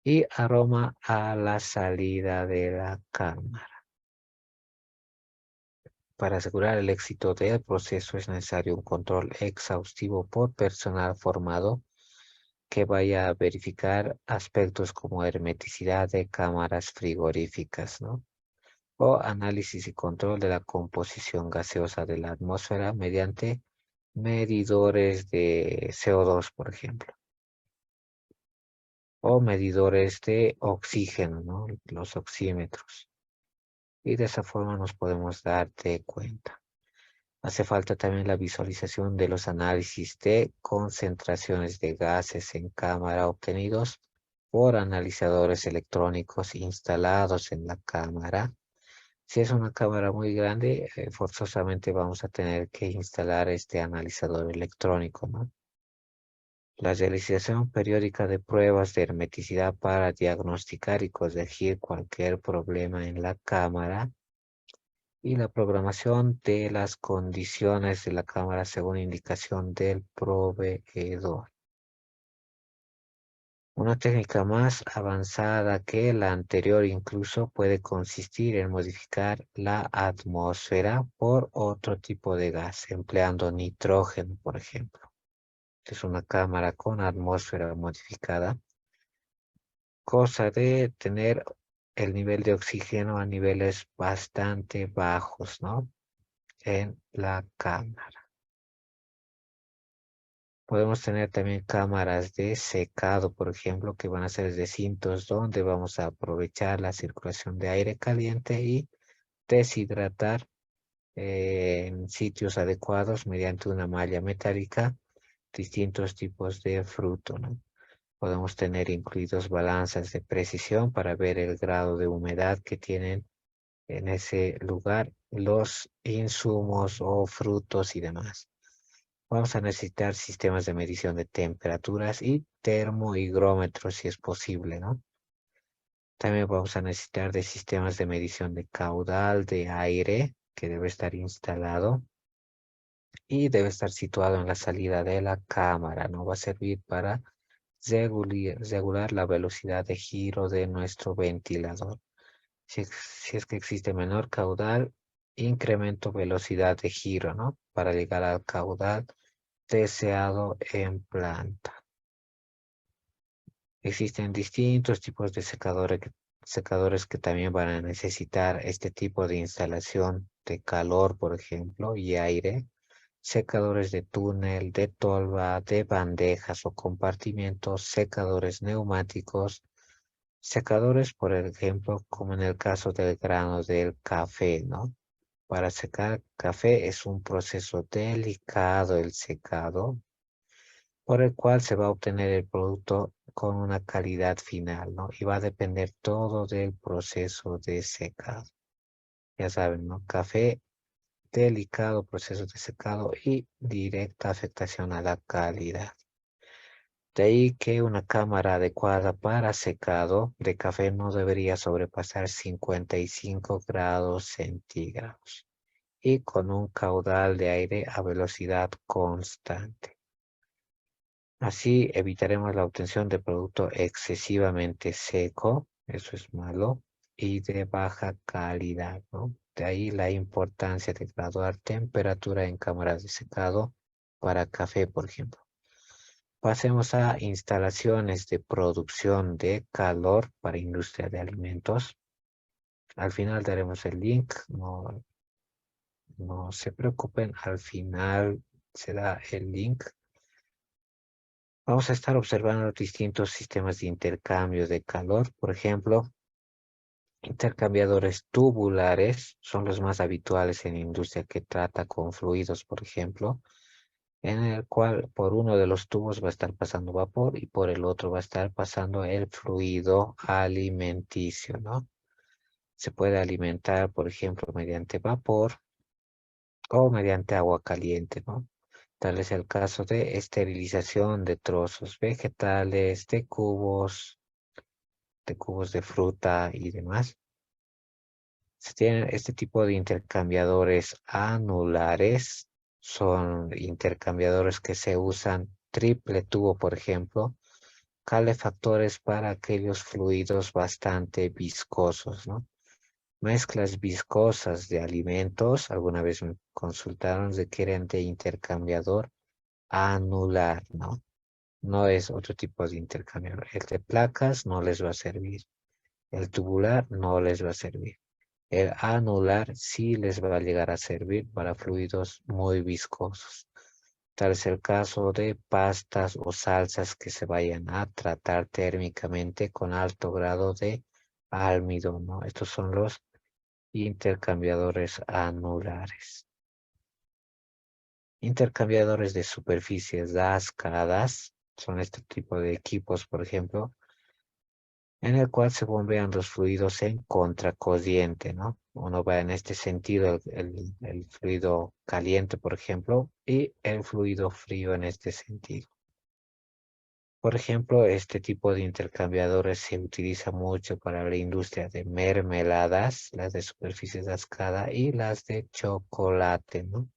Speaker 1: y aroma a la salida de la cámara. Para asegurar el éxito del proceso es necesario un control exhaustivo por personal formado que vaya a verificar aspectos como hermeticidad de cámaras frigoríficas, ¿no? O análisis y control de la composición gaseosa de la atmósfera mediante medidores de CO2, por ejemplo, o medidores de oxígeno, ¿no? Los oxímetros. Y de esa forma nos podemos dar de cuenta. Hace falta también la visualización de los análisis de concentraciones de gases en cámara obtenidos por analizadores electrónicos instalados en la cámara. Si es una cámara muy grande, forzosamente vamos a tener que instalar este analizador electrónico, ¿no? La realización periódica de pruebas de hermeticidad para diagnosticar y corregir cualquier problema en la cámara y la programación de las condiciones de la cámara según indicación del proveedor. Una técnica más avanzada que la anterior incluso puede consistir en modificar la atmósfera por otro tipo de gas, empleando nitrógeno, por ejemplo. Es una cámara con atmósfera modificada, cosa de tener el nivel de oxígeno a niveles bastante bajos, ¿no? En la cámara. Podemos tener también cámaras de secado, por ejemplo, que van a ser recintos donde vamos a aprovechar la circulación de aire caliente y deshidratar en sitios adecuados mediante una malla metálica distintos tipos de fruto, ¿no? Podemos tener incluidos balanzas de precisión para ver el grado de humedad que tienen en ese lugar los insumos o frutos y demás. Vamos a necesitar sistemas de medición de temperaturas y termohigrómetros si es posible, ¿no? También vamos a necesitar de sistemas de medición de caudal de aire que debe estar instalado y debe estar situado en la salida de la cámara, ¿no? Va a servir para regular la velocidad de giro de nuestro ventilador. Si es que existe menor caudal, incremento velocidad de giro, ¿no? Para llegar al caudal deseado en planta. Existen distintos tipos de secadores que también van a necesitar este tipo de instalación de calor, por ejemplo, y aire, secadores de túnel, de tolva, de bandejas o compartimientos, secadores neumáticos, secadores, por ejemplo, como en el caso del grano del café, ¿no? Para secar café es un proceso delicado el secado, por el cual se va a obtener el producto con una calidad final, ¿no? Y va a depender todo del proceso de secado. Ya saben, ¿no? Café, delicado proceso de secado y directa afectación a la calidad. De ahí que una cámara adecuada para secado de café no debería sobrepasar 55 grados centígrados y con un caudal de aire a velocidad constante. Así evitaremos la obtención de producto excesivamente seco, eso es malo, y de baja calidad, ¿no? De ahí la importancia de graduar temperatura en cámaras de secado para café, por ejemplo. Pasemos a instalaciones de producción de calor para industria de alimentos. Al final daremos el link, no se preocupen, al final se da el link. Vamos a estar observando los distintos sistemas de intercambio de calor. Por ejemplo, intercambiadores tubulares son los más habituales en la industria que trata con fluidos, por ejemplo, en el cual por uno de los tubos va a estar pasando vapor y por el otro va a estar pasando el fluido alimenticio, ¿no? Se puede alimentar, por ejemplo, mediante vapor o mediante agua caliente, ¿no? Tal es el caso de esterilización de trozos vegetales, de cubos de fruta y demás. Se tienen este tipo de intercambiadores anulares, son intercambiadores que se usan triple tubo, por ejemplo, calefactores para aquellos fluidos bastante viscosos, ¿no? Mezclas viscosas de alimentos, alguna vez me consultaron, requieren de intercambiador anular, ¿no? No es otro tipo de intercambiador. El de placas no les va a servir. El tubular no les va a servir. El anular sí les va a llegar a servir para fluidos muy viscosos. Tal es el caso de pastas o salsas que se vayan a tratar térmicamente con alto grado de almidón, ¿no? Estos son los intercambiadores anulares. Intercambiadores de superficies dascadas son este tipo de equipos, por ejemplo, en el cual se bombean los fluidos en contracorriente, ¿no? Uno va en este sentido el fluido caliente, por ejemplo, y el fluido frío en este sentido. Por ejemplo, este tipo de intercambiadores se utiliza mucho para la industria de mermeladas, las de superficie dascada y las de chocolate, ¿no?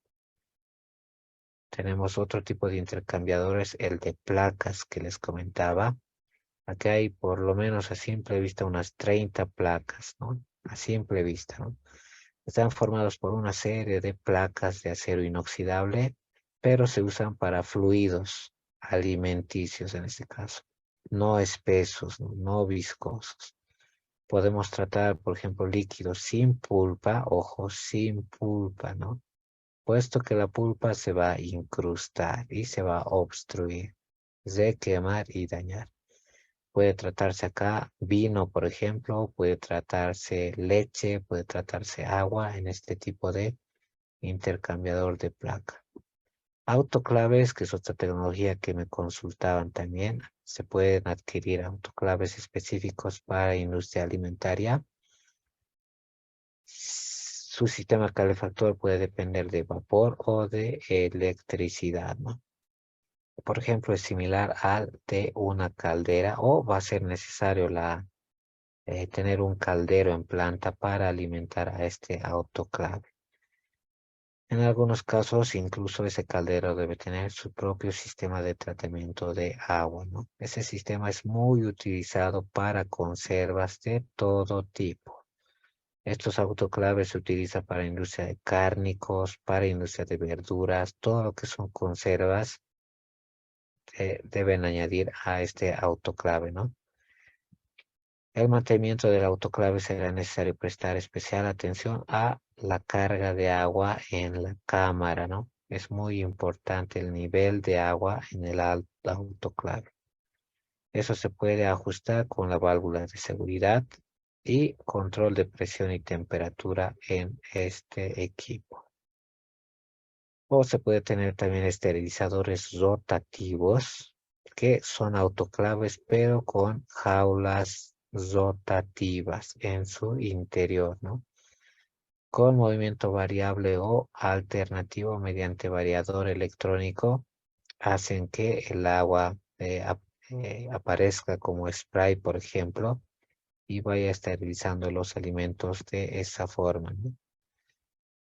Speaker 1: Tenemos otro tipo de intercambiadores, el de placas que les comentaba. Aquí hay por lo menos a simple vista unas 30 placas, ¿no? A simple vista, ¿no? Están formados por una serie de placas de acero inoxidable, pero se usan para fluidos alimenticios en este caso, no espesos, no viscosos. Podemos tratar, por ejemplo, líquidos sin pulpa, ojo, sin pulpa, ¿no? Puesto que la pulpa se va a incrustar y se va a obstruir, de quemar y dañar. Puede tratarse acá vino, por ejemplo, puede tratarse leche, puede tratarse agua en este tipo de intercambiador de placa. Autoclaves, que es otra tecnología que me consultaban también. Se pueden adquirir autoclaves específicos para industria alimentaria. Su sistema calefactor puede depender de vapor o de electricidad, ¿no? Por ejemplo, es similar al de una caldera o va a ser necesario tener un caldero en planta para alimentar a este autoclave. En algunos casos, incluso ese caldero debe tener su propio sistema de tratamiento de agua, ¿no? Ese sistema es muy utilizado para conservas de todo tipo. Estos autoclaves se utilizan para industria de cárnicos, para industria de verduras, todo lo que son conservas deben añadir a este autoclave, ¿no? El mantenimiento del autoclave será necesario prestar especial atención a la carga de agua en la cámara, ¿no? Es muy importante el nivel de agua en el autoclave. Eso se puede ajustar con la válvula de seguridad y control de presión y temperatura en este equipo. O se puede tener también esterilizadores rotativos que son autoclaves pero con jaulas rotativas en su interior, ¿no? Con movimiento variable o alternativo mediante variador electrónico hacen que el agua aparezca como spray, por ejemplo, y vaya esterilizando los alimentos de esa forma, ¿no?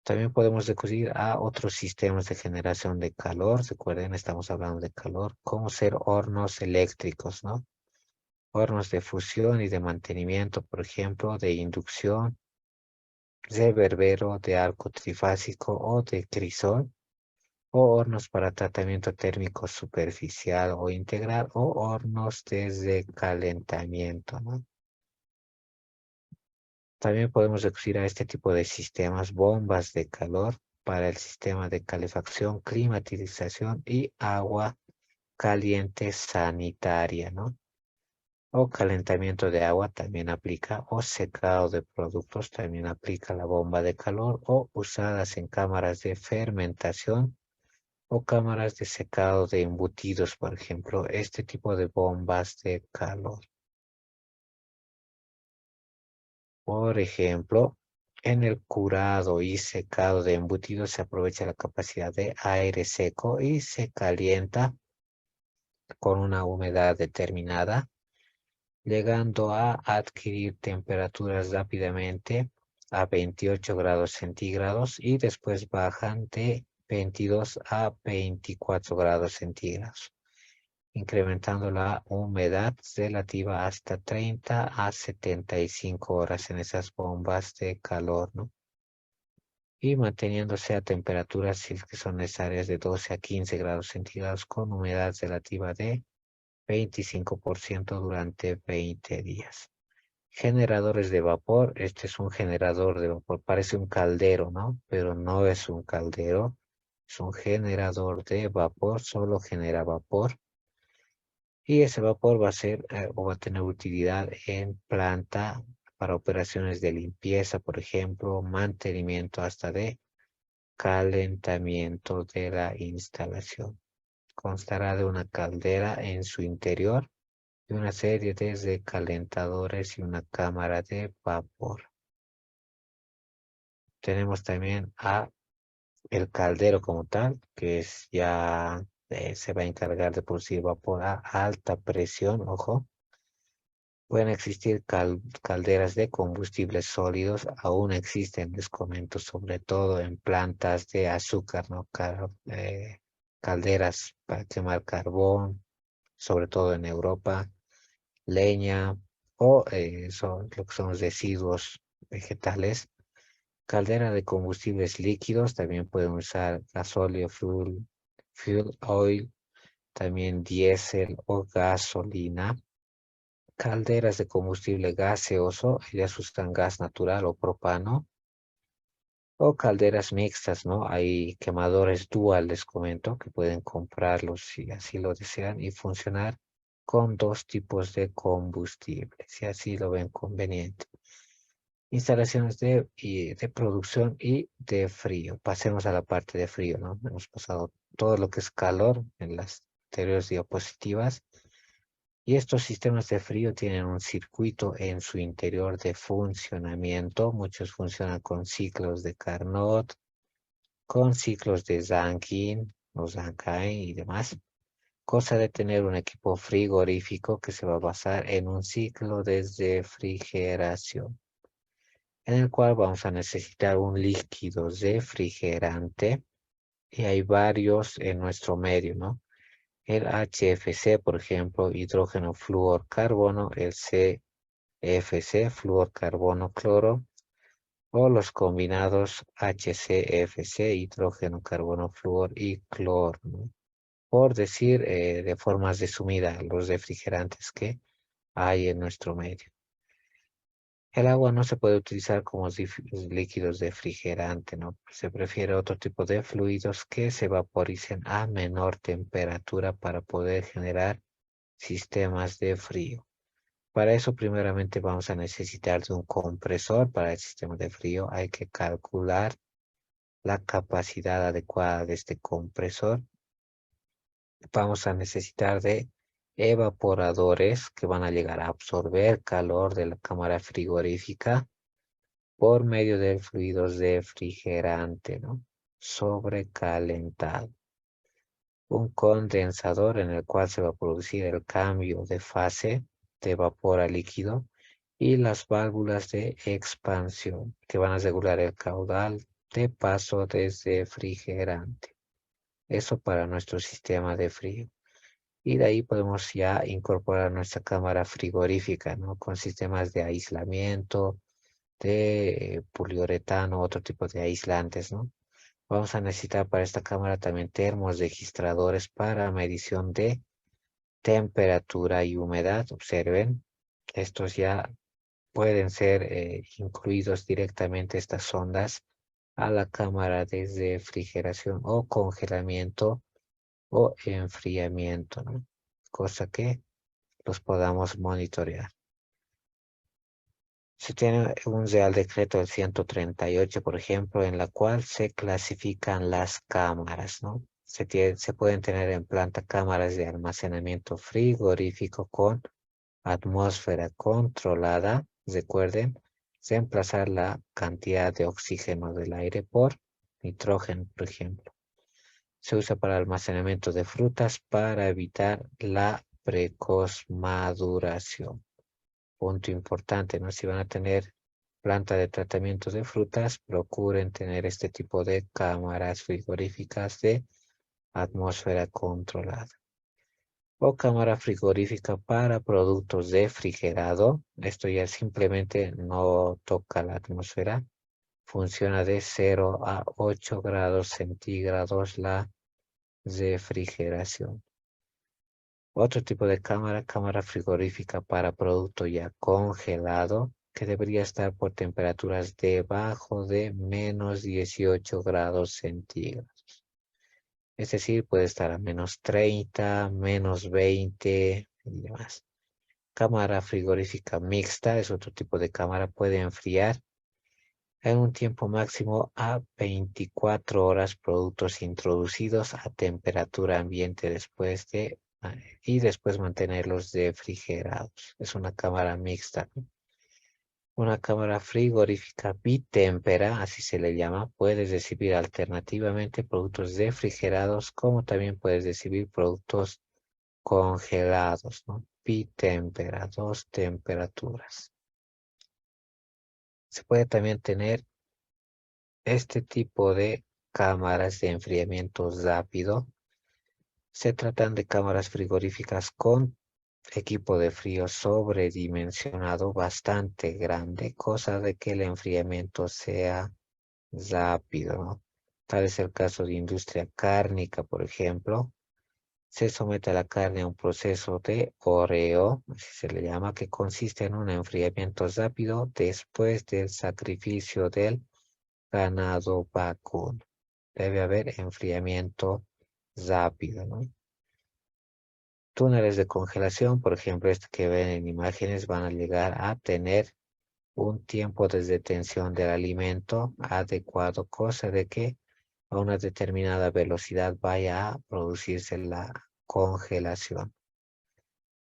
Speaker 1: También podemos recurrir a otros sistemas de generación de calor. Recuerden, estamos hablando de calor, como ser hornos eléctricos, ¿no? Hornos de fusión y de mantenimiento, por ejemplo, de inducción, de verbero, de arco trifásico o de crisol, o hornos para tratamiento térmico superficial o integral, o hornos de calentamiento, ¿no? También podemos recurrir a este tipo de sistemas, bombas de calor para el sistema de calefacción, climatización y agua caliente sanitaria, ¿no? O calentamiento de agua también aplica, o secado de productos también aplica la bomba de calor, o usadas en cámaras de fermentación o cámaras de secado de embutidos, por ejemplo, este tipo de bombas de calor. Por ejemplo, en el curado y secado de embutidos se aprovecha la capacidad de aire seco y se calienta con una humedad determinada, llegando a adquirir temperaturas rápidamente a 28 grados centígrados y después bajan de 22 a 24 grados centígrados, incrementando la humedad relativa hasta 30 a 75 horas en esas bombas de calor, ¿no? Y manteniéndose a temperaturas si es que son necesarias de 12 a 15 grados centígrados con humedad relativa de 25% durante 20 días. Generadores de vapor. Este es un generador de vapor. Parece un caldero, ¿no? Pero no es un caldero. Es un generador de vapor. Solo genera vapor. Y ese vapor va a ser o va a tener utilidad en planta para operaciones de limpieza, por ejemplo, mantenimiento hasta de calentamiento de la instalación. Constará de una caldera en su interior y una serie de recalentadores y una cámara de vapor. Tenemos también a el caldero como tal, que es ya se va a encargar de producir vapor a alta presión, ojo. Pueden existir calderas de combustibles sólidos, aún existen, les comento, sobre todo en plantas de azúcar, ¿no? Calderas para quemar carbón, sobre todo en Europa, leña o lo que son los residuos vegetales. Caldera de combustibles líquidos, también pueden usar gasóleo, fuel oil, también diésel o gasolina. Calderas de combustible gaseoso, ellas usan gas natural o propano, o calderas mixtas, ¿no? Hay quemadores dual, les comento, que pueden comprarlos si así lo desean y funcionar con dos tipos de combustible, si así lo ven conveniente. Instalaciones de producción y de frío. Pasemos a la parte de frío, ¿no? Hemos pasado todo lo que es calor en las anteriores diapositivas. Y estos sistemas de frío tienen un circuito en su interior de funcionamiento. Muchos funcionan con ciclos de Carnot, con ciclos de Rankine o Rankine y demás. Cosa de tener un equipo frigorífico que se va a basar en un ciclo de refrigeración, en el cual vamos a necesitar un líquido refrigerante y hay varios en nuestro medio, ¿no? El HFC, por ejemplo, hidrógeno flúor carbono, el CFC, flúor carbono cloro, o los combinados HCFC, hidrógeno carbono flúor y cloro, ¿no? Por decir de formas resumidas los refrigerantes que hay en nuestro medio. El agua no se puede utilizar como líquidos refrigerante, ¿no? Se prefiere otro tipo de fluidos que se vaporicen a menor temperatura para poder generar sistemas de frío. Para eso, primeramente vamos a necesitar de un compresor para el sistema de frío. Hay que calcular la capacidad adecuada de este compresor. Vamos a necesitar de evaporadores que van a llegar a absorber calor de la cámara frigorífica por medio de fluidos refrigerante, ¿no? Sobrecalentado. Un condensador en el cual se va a producir el cambio de fase de vapor a líquido y las válvulas de expansión que van a regular el caudal de paso desde refrigerante. Eso para nuestro sistema de frío. Y de ahí podemos ya incorporar nuestra cámara frigorífica, ¿no? Con sistemas de aislamiento, de poliuretano, otro tipo de aislantes, ¿no? Vamos a necesitar para esta cámara también termos registradores para medición de temperatura y humedad. Observen, estos ya pueden ser incluidos directamente estas sondas a la cámara de refrigeración o congelamiento o enfriamiento, ¿no? Cosa que los podamos monitorear. Se tiene un Real Decreto del 138, por ejemplo, en la cual se clasifican las cámaras, ¿no? Se pueden tener en planta cámaras de almacenamiento frigorífico con atmósfera controlada. Recuerden, reemplazar la cantidad de oxígeno del aire por nitrógeno, por ejemplo. Se usa para almacenamiento de frutas para evitar la precoz maduración. Punto importante, ¿no? Si van a tener planta de tratamiento de frutas, procuren tener este tipo de cámaras frigoríficas de atmósfera controlada. O cámara frigorífica para productos refrigerados. Esto ya simplemente no toca la atmósfera. Funciona de 0 a 8 grados centígrados la refrigeración. Otro tipo de cámara, cámara frigorífica para producto ya congelado, que debería estar por temperaturas debajo de menos 18 grados centígrados. Es decir, puede estar a menos 30, menos 20 y demás. Cámara frigorífica mixta es otro tipo de cámara, puede enfriar en un tiempo máximo a 24 horas productos introducidos a temperatura ambiente y después mantenerlos refrigerados. Es una cámara mixta, ¿no? Una cámara frigorífica bitémpera, así se le llama, puedes recibir alternativamente productos refrigerados como también puedes recibir productos congelados, ¿no? Bitémpera, dos temperaturas. Se puede también tener este tipo de cámaras de enfriamiento rápido. Se tratan de cámaras frigoríficas con equipo de frío sobredimensionado bastante grande, cosa de que el enfriamiento sea rápido, ¿no? Tal es el caso de industria cárnica, por ejemplo. Se somete a la carne a un proceso de oreo, así se le llama, que consiste en un enfriamiento rápido después del sacrificio del ganado vacuno. Debe haber enfriamiento rápido, ¿no? Túneles de congelación, por ejemplo, este que ven en imágenes, van a llegar a tener un tiempo de detención del alimento adecuado, cosa de que a una determinada velocidad vaya a producirse la congelación.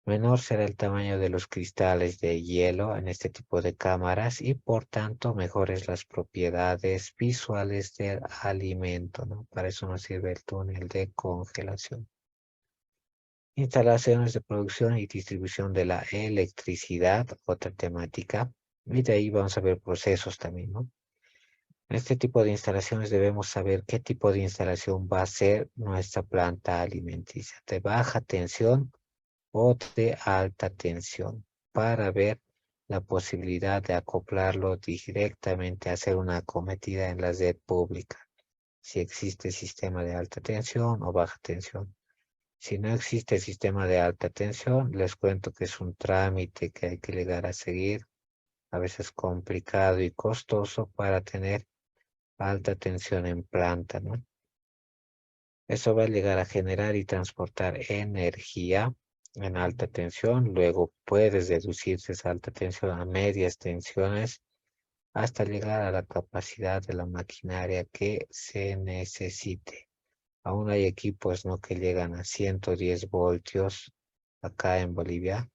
Speaker 1: Menor será el tamaño de los cristales de hielo en este tipo de cámaras y por tanto mejores las propiedades visuales del alimento, ¿no? Para eso nos sirve el túnel de congelación. Instalaciones de producción y distribución de la electricidad, otra temática. Y de ahí vamos a ver procesos también, ¿no? En este tipo de instalaciones debemos saber qué tipo de instalación va a ser nuestra planta alimenticia, de baja tensión o de alta tensión, para ver la posibilidad de acoplarlo directamente a hacer una acometida en la red pública, si existe sistema de alta tensión o baja tensión. Si no existe sistema de alta tensión, les cuento que es un trámite que hay que llegar a seguir a veces complicado y costoso para tener alta tensión en planta, ¿no? Eso va a llegar a generar y transportar energía en alta tensión. Luego puedes reducirse esa alta tensión a medias tensiones hasta llegar a la capacidad de la maquinaria que se necesite. Aún hay equipos, ¿no?, que llegan a 110 voltios acá en Bolivia,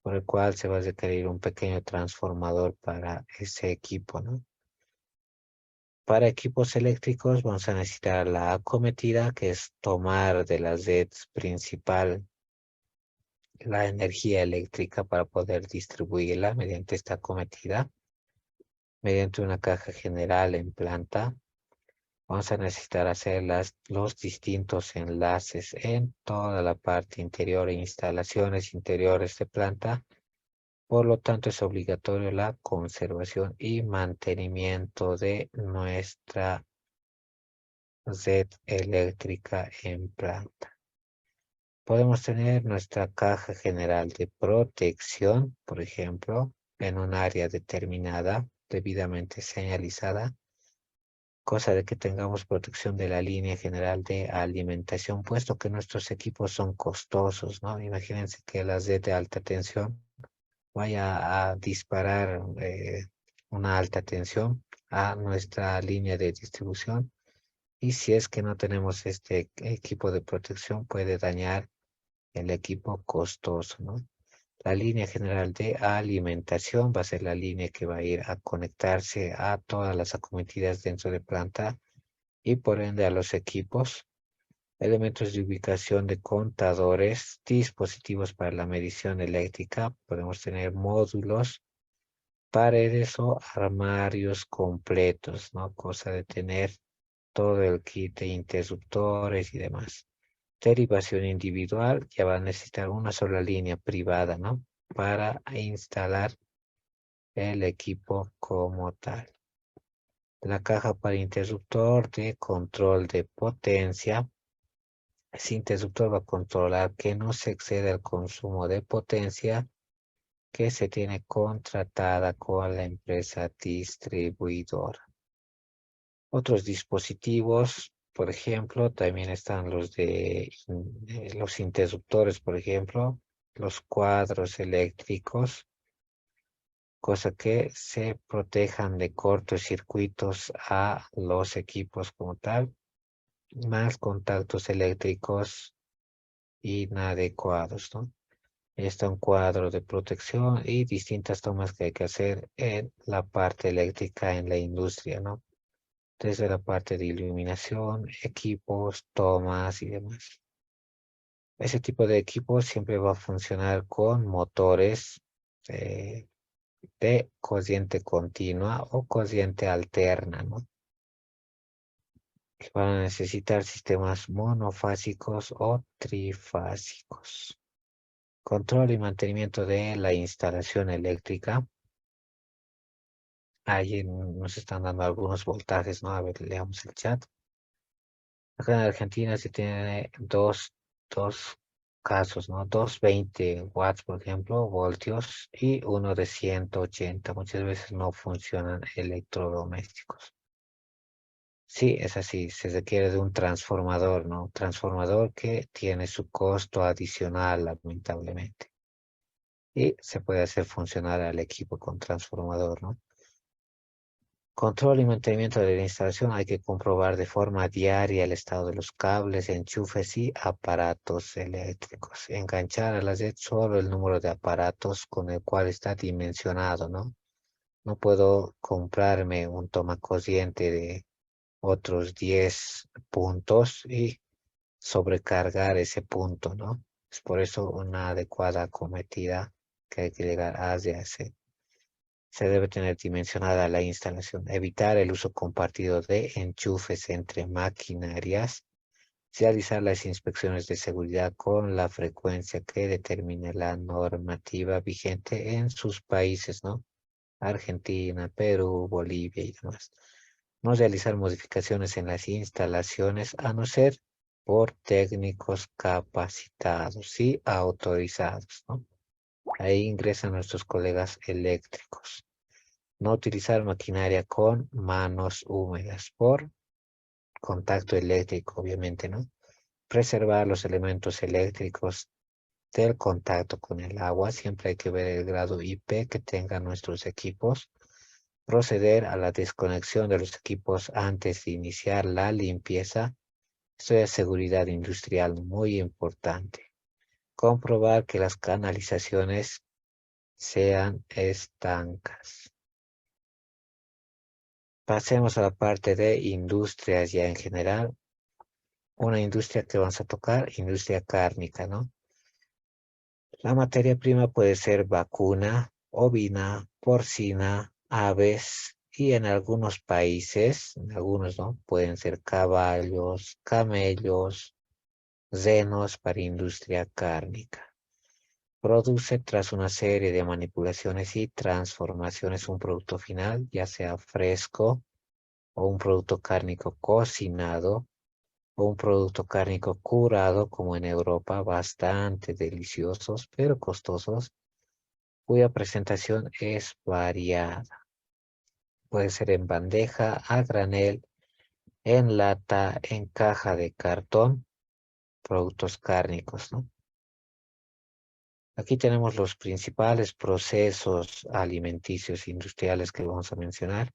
Speaker 1: por el cual se va a requerir un pequeño transformador para ese equipo, ¿no? Para equipos eléctricos vamos a necesitar la acometida, que es tomar de la red principal la energía eléctrica para poder distribuirla mediante esta acometida, mediante una caja general en planta. Vamos a necesitar hacer los distintos enlaces en toda la parte interior e instalaciones interiores de planta. Por lo tanto, es obligatorio la conservación y mantenimiento de nuestra red eléctrica en planta. Podemos tener nuestra caja general de protección, por ejemplo, en un área determinada, debidamente señalizada, cosa de que tengamos protección de la línea general de alimentación, puesto que nuestros equipos son costosos, ¿no? Imagínense que la red de alta tensión vaya a disparar una alta tensión a nuestra línea de distribución, y si es que no tenemos este equipo de protección puede dañar el equipo costoso, ¿no? La línea general de alimentación va a ser la línea que va a ir a conectarse a todas las acometidas dentro de planta y por ende a los equipos. Elementos de ubicación de contadores, dispositivos para la medición eléctrica. Podemos tener módulos, paredes o armarios completos, ¿no? Cosa de tener todo el kit de interruptores y demás. Derivación individual, ya va a necesitar una sola línea privada, ¿no?, para instalar el equipo como tal. La caja para interruptor de control de potencia. Ese interruptor va a controlar que no se exceda el consumo de potencia que se tiene contratada con la empresa distribuidora. Otros dispositivos, por ejemplo, también están los interruptores, por ejemplo, los cuadros eléctricos, cosa que se protejan de cortocircuitos a los equipos como tal, más contactos eléctricos inadecuados, ¿no? Está un cuadro de protección y distintas tomas que hay que hacer en la parte eléctrica en la industria, ¿no? Desde la parte de iluminación, equipos, tomas y demás. Ese tipo de equipo siempre va a funcionar con motores eh, de corriente continua o corriente alterna, ¿no?, que van a necesitar sistemas monofásicos o trifásicos. Control y mantenimiento de la instalación eléctrica. Ahí nos están dando algunos voltajes, ¿no? A ver, leamos el chat. Acá en Argentina se tiene dos casos, ¿no? 220 watts, por ejemplo, voltios, y uno de 180. Muchas veces no funcionan electrodomésticos. Sí, es así. Se requiere de un transformador, ¿no? Un transformador que tiene su costo adicional, lamentablemente. Y se puede hacer funcionar al equipo con transformador, ¿no? Control y mantenimiento de la instalación. Hay que comprobar de forma diaria el estado de los cables, enchufes y aparatos eléctricos. Enganchar a la red solo el número de aparatos con el cual está dimensionado, ¿no? No puedo comprarme un tomacorriente de otros 10 puntos y sobrecargar ese punto, ¿no? Es por eso una adecuada acometida que hay que llegar a hacer. Se debe tener dimensionada la instalación, evitar el uso compartido de enchufes entre maquinarias, realizar las inspecciones de seguridad con la frecuencia que determine la normativa vigente en sus países, ¿no? Argentina, Perú, Bolivia y demás. No realizar modificaciones en las instalaciones a no ser por técnicos capacitados y autorizados, ¿no? Ahí ingresan nuestros colegas eléctricos. No utilizar maquinaria con manos húmedas por contacto eléctrico, obviamente, ¿no? Preservar los elementos eléctricos del contacto con el agua. Siempre hay que ver el grado IP que tengan nuestros equipos. Proceder a la desconexión de los equipos antes de iniciar la limpieza. Esto es seguridad industrial muy importante. Comprobar que las canalizaciones sean estancas. Pasemos a la parte de industrias ya en general. Una industria que vamos a tocar, industria cárnica, ¿no? La materia prima puede ser vacuna, ovina, porcina, aves y en algunos países, en algunos no, pueden ser caballos, camellos, renos para industria cárnica. Produce tras una serie de manipulaciones y transformaciones un producto final, ya sea fresco o un producto cárnico cocinado o un producto cárnico curado como en Europa, bastante deliciosos pero costosos, cuya presentación es variada. Puede ser en bandeja, a granel, en lata, en caja de cartón, productos cárnicos, ¿no? Aquí tenemos los principales procesos alimenticios industriales que vamos a mencionar.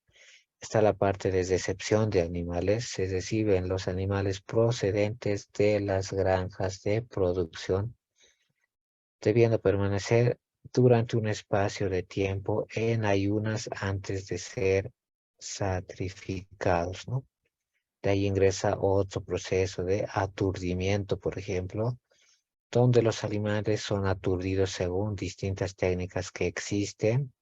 Speaker 1: Está la parte de recepción de animales. Se reciben los animales procedentes de las granjas de producción, debiendo permanecer durante un espacio de tiempo en ayunas antes de ser sacrificados, ¿no? De ahí ingresa otro proceso de aturdimiento, por ejemplo, donde los animales son aturdidos según distintas técnicas que existen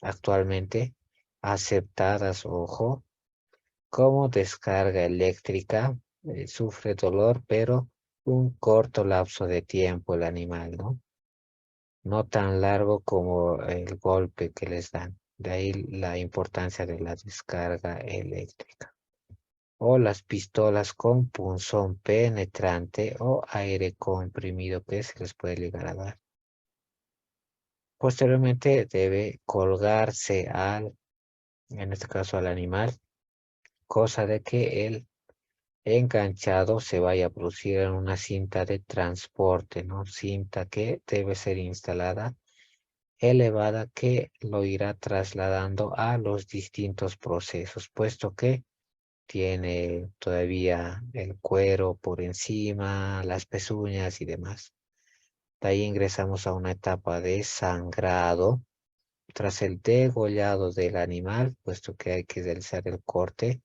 Speaker 1: actualmente, aceptadas, ojo, como descarga eléctrica, sufre dolor, pero un corto lapso de tiempo el animal, ¿no? No tan largo como el golpe que les dan. De ahí la importancia de la descarga eléctrica. O las pistolas con punzón penetrante o aire comprimido que se les puede llegar a dar. Posteriormente debe colgarse en este caso al animal, cosa de que el enganchado se vaya a producir en una cinta de transporte, ¿no? Cinta que debe ser instalada elevada que lo irá trasladando a los distintos procesos, puesto que tiene todavía el cuero por encima, las pezuñas y demás. De ahí ingresamos a una etapa de sangrado. Tras el degollado del animal, puesto que hay que realizar el corte,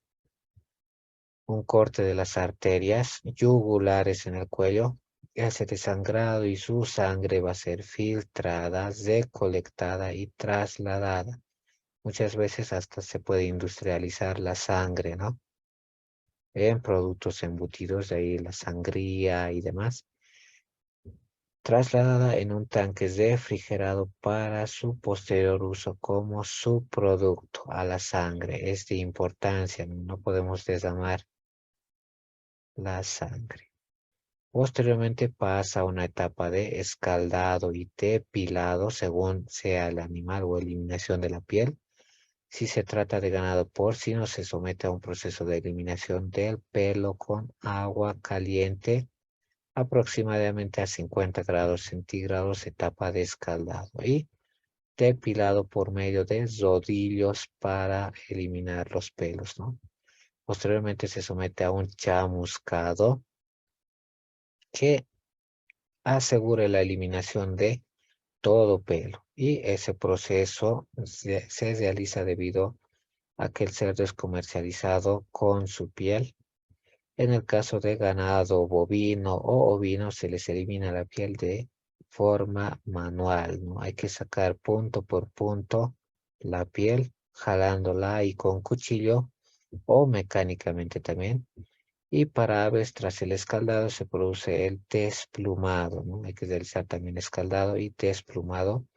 Speaker 1: un corte de las arterias yugulares en el cuello, ese desangrado y su sangre va a ser filtrada, recolectada y trasladada. Muchas veces hasta se puede industrializar la sangre, ¿no? En productos embutidos, de ahí la sangría y demás. Trasladada en un tanque refrigerado para su posterior uso como subproducto a la sangre. Es de importancia, no podemos desamar la sangre. Posteriormente pasa a una etapa de escaldado y depilado según sea el animal o eliminación de la piel. Si se trata de ganado porcino, se somete a un proceso de eliminación del pelo con agua caliente aproximadamente a 50 grados centígrados, etapa de escaldado y depilado por medio de rodillos para eliminar los pelos, ¿no? Posteriormente se somete a un chamuscado que asegure la eliminación de todo pelo y ese proceso se realiza debido a que el cerdo es comercializado con su piel. En el caso de ganado bovino o ovino se les elimina la piel de forma manual, ¿no? Hay que sacar punto por punto la piel, jalándola y con cuchillo o mecánicamente también. Y para aves, tras el escaldado se produce el desplumado, ¿no? Hay que realizar también escaldado y desplumado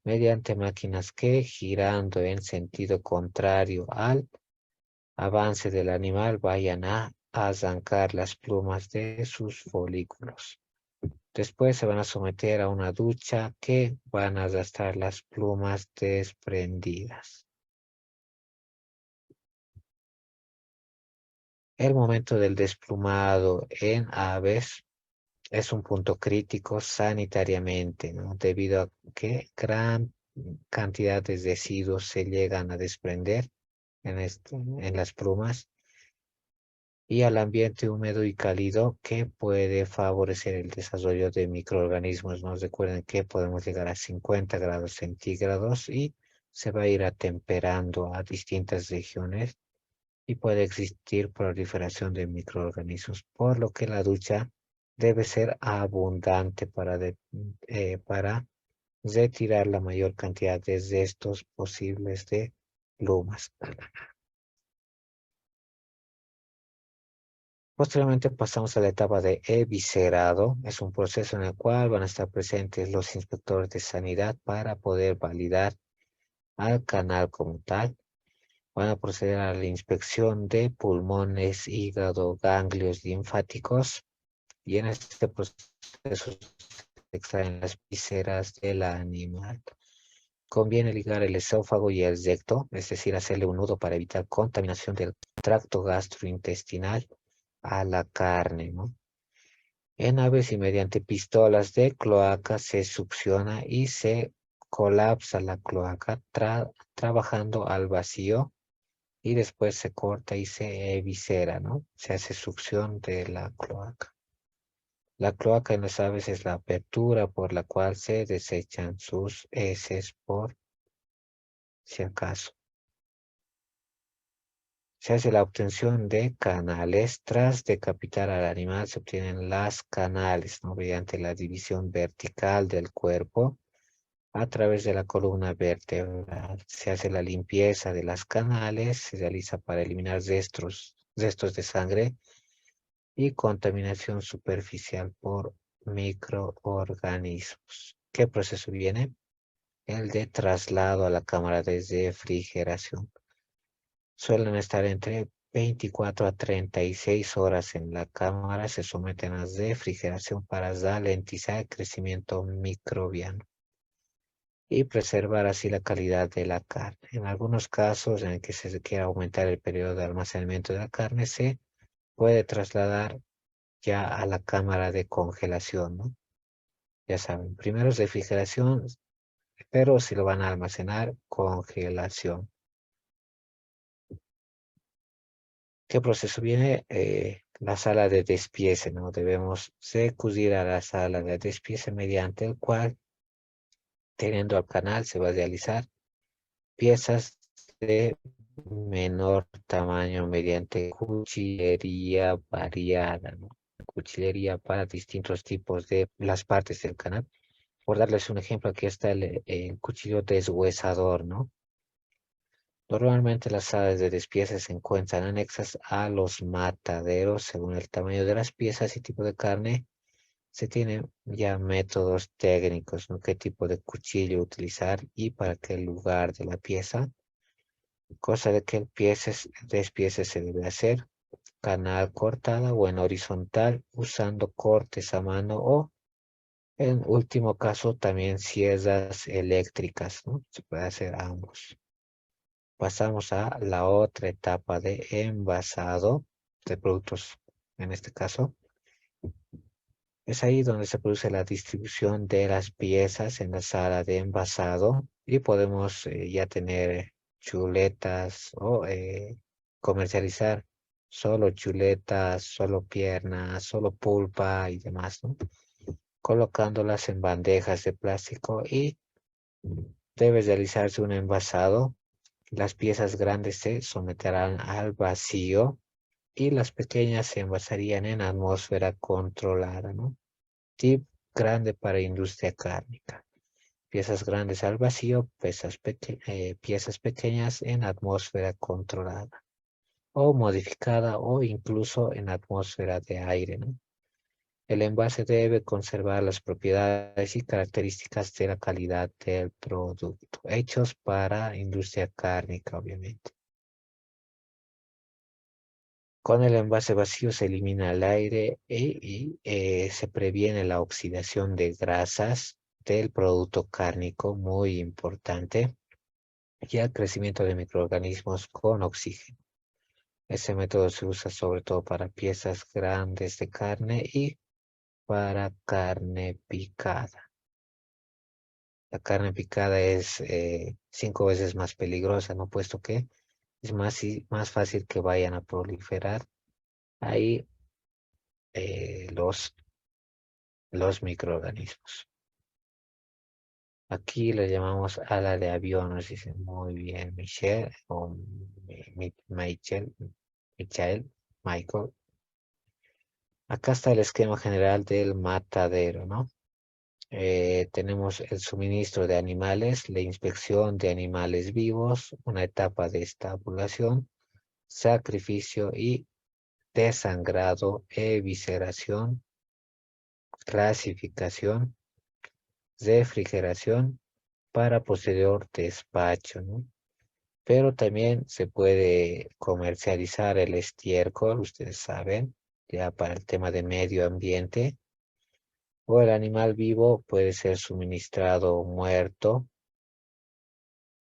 Speaker 1: mediante máquinas que girando en sentido contrario al avance del animal vayan a arrancar las plumas de sus folículos. Después se van a someter a una ducha que van a arrastrar las plumas desprendidas. El momento del desplumado en aves es un punto crítico sanitariamente, ¿no? Debido a que gran cantidad de residuos se llegan a desprender en las plumas y al ambiente húmedo y cálido que puede favorecer el desarrollo de microorganismos. Nos recuerden que podemos llegar a 50 grados centígrados y se va a ir atemperando a distintas regiones y puede existir proliferación de microorganismos, por lo que la ducha debe ser abundante para retirar la mayor cantidad de restos posibles de plumas. Posteriormente pasamos a la etapa de eviscerado. Es un proceso en el cual van a estar presentes los inspectores de sanidad para poder validar al canal como tal. Van a proceder a la inspección de pulmones, hígado, ganglios linfáticos y en este proceso se extraen las vísceras del animal. Conviene ligar el esófago y el recto, es decir, hacerle un nudo para evitar contaminación del tracto gastrointestinal a la carne, ¿no? En aves y mediante pistolas de cloaca se succiona y se colapsa la cloaca trabajando al vacío y después se corta y se eviscera, ¿no? Se hace succión de la cloaca. La cloaca en las aves es la apertura por la cual se desechan sus heces por si acaso. Se hace la obtención de canales. Tras decapitar al animal se obtienen las canales, ¿no? Mediante la división vertical del cuerpo a través de la columna vertebral. Se hace la limpieza de las canales, se realiza para eliminar restos de sangre y contaminación superficial por microorganismos. ¿Qué proceso viene? El de traslado a la cámara de refrigeración. Suelen estar entre 24 a 36 horas en la cámara, se someten a refrigeración para ralentizar el crecimiento microbiano y preservar así la calidad de la carne. En algunos casos en el que se quiera aumentar el periodo de almacenamiento de la carne, se puede trasladar ya a la cámara de congelación, ¿no? Ya saben, primero es refrigeración, pero si lo van a almacenar, congelación. ¿Qué proceso viene? La sala de despiece, ¿no? Debemos recurrir a la sala de despiece mediante el cual, teniendo al canal, se va a realizar piezas de menor tamaño mediante cuchillería variada, ¿no? Cuchillería para distintos tipos de las partes del canal. Por darles un ejemplo, aquí está el cuchillo deshuesador, ¿no? Normalmente las salas de despiece se encuentran anexas a los mataderos. Según el tamaño de las piezas y tipo de carne, se tienen ya métodos técnicos, ¿no? Qué tipo de cuchillo utilizar y para qué lugar de la pieza. Cosa de que el despiece se debe hacer canal cortada o en horizontal usando cortes a mano o en último caso también sierras eléctricas, ¿no? Se puede hacer ambos. Pasamos a la otra etapa de envasado de productos, en este caso. Es ahí donde se produce la distribución de las piezas en la sala de envasado y podemos ya tener chuletas o comercializar solo chuletas, solo piernas, solo pulpa y demás, ¿no? Colocándolas en bandejas de plástico y debe realizarse un envasado. Las piezas grandes se someterán al vacío y las pequeñas se envasarían en atmósfera controlada, ¿no? Tip grande para industria cárnica. Piezas grandes al vacío, piezas pequeñas en atmósfera controlada o modificada o incluso en atmósfera de aire, ¿no? El envase debe conservar las propiedades y características de la calidad del producto, hechos para industria cárnica, obviamente. Con el envase vacío se elimina el aire se previene la oxidación de grasas del producto cárnico, muy importante, y el crecimiento de microorganismos con oxígeno. Ese método se usa sobre todo para piezas grandes de carne y para carne picada. La carne picada es 5 veces más peligrosa, ¿no? Puesto que es más fácil que vayan a proliferar ahí los microorganismos. Aquí le llamamos ala de avión, nos dice muy bien Michelle o Michael. Michael. Acá está el esquema general del matadero, ¿no? Tenemos el suministro de animales, la inspección de animales vivos, una etapa de estabulación, sacrificio y desangrado, evisceración, clasificación, refrigeración para posterior despacho, ¿no? Pero también se puede comercializar el estiércol, ustedes saben, ya para el tema de medio ambiente, o el animal vivo puede ser suministrado muerto.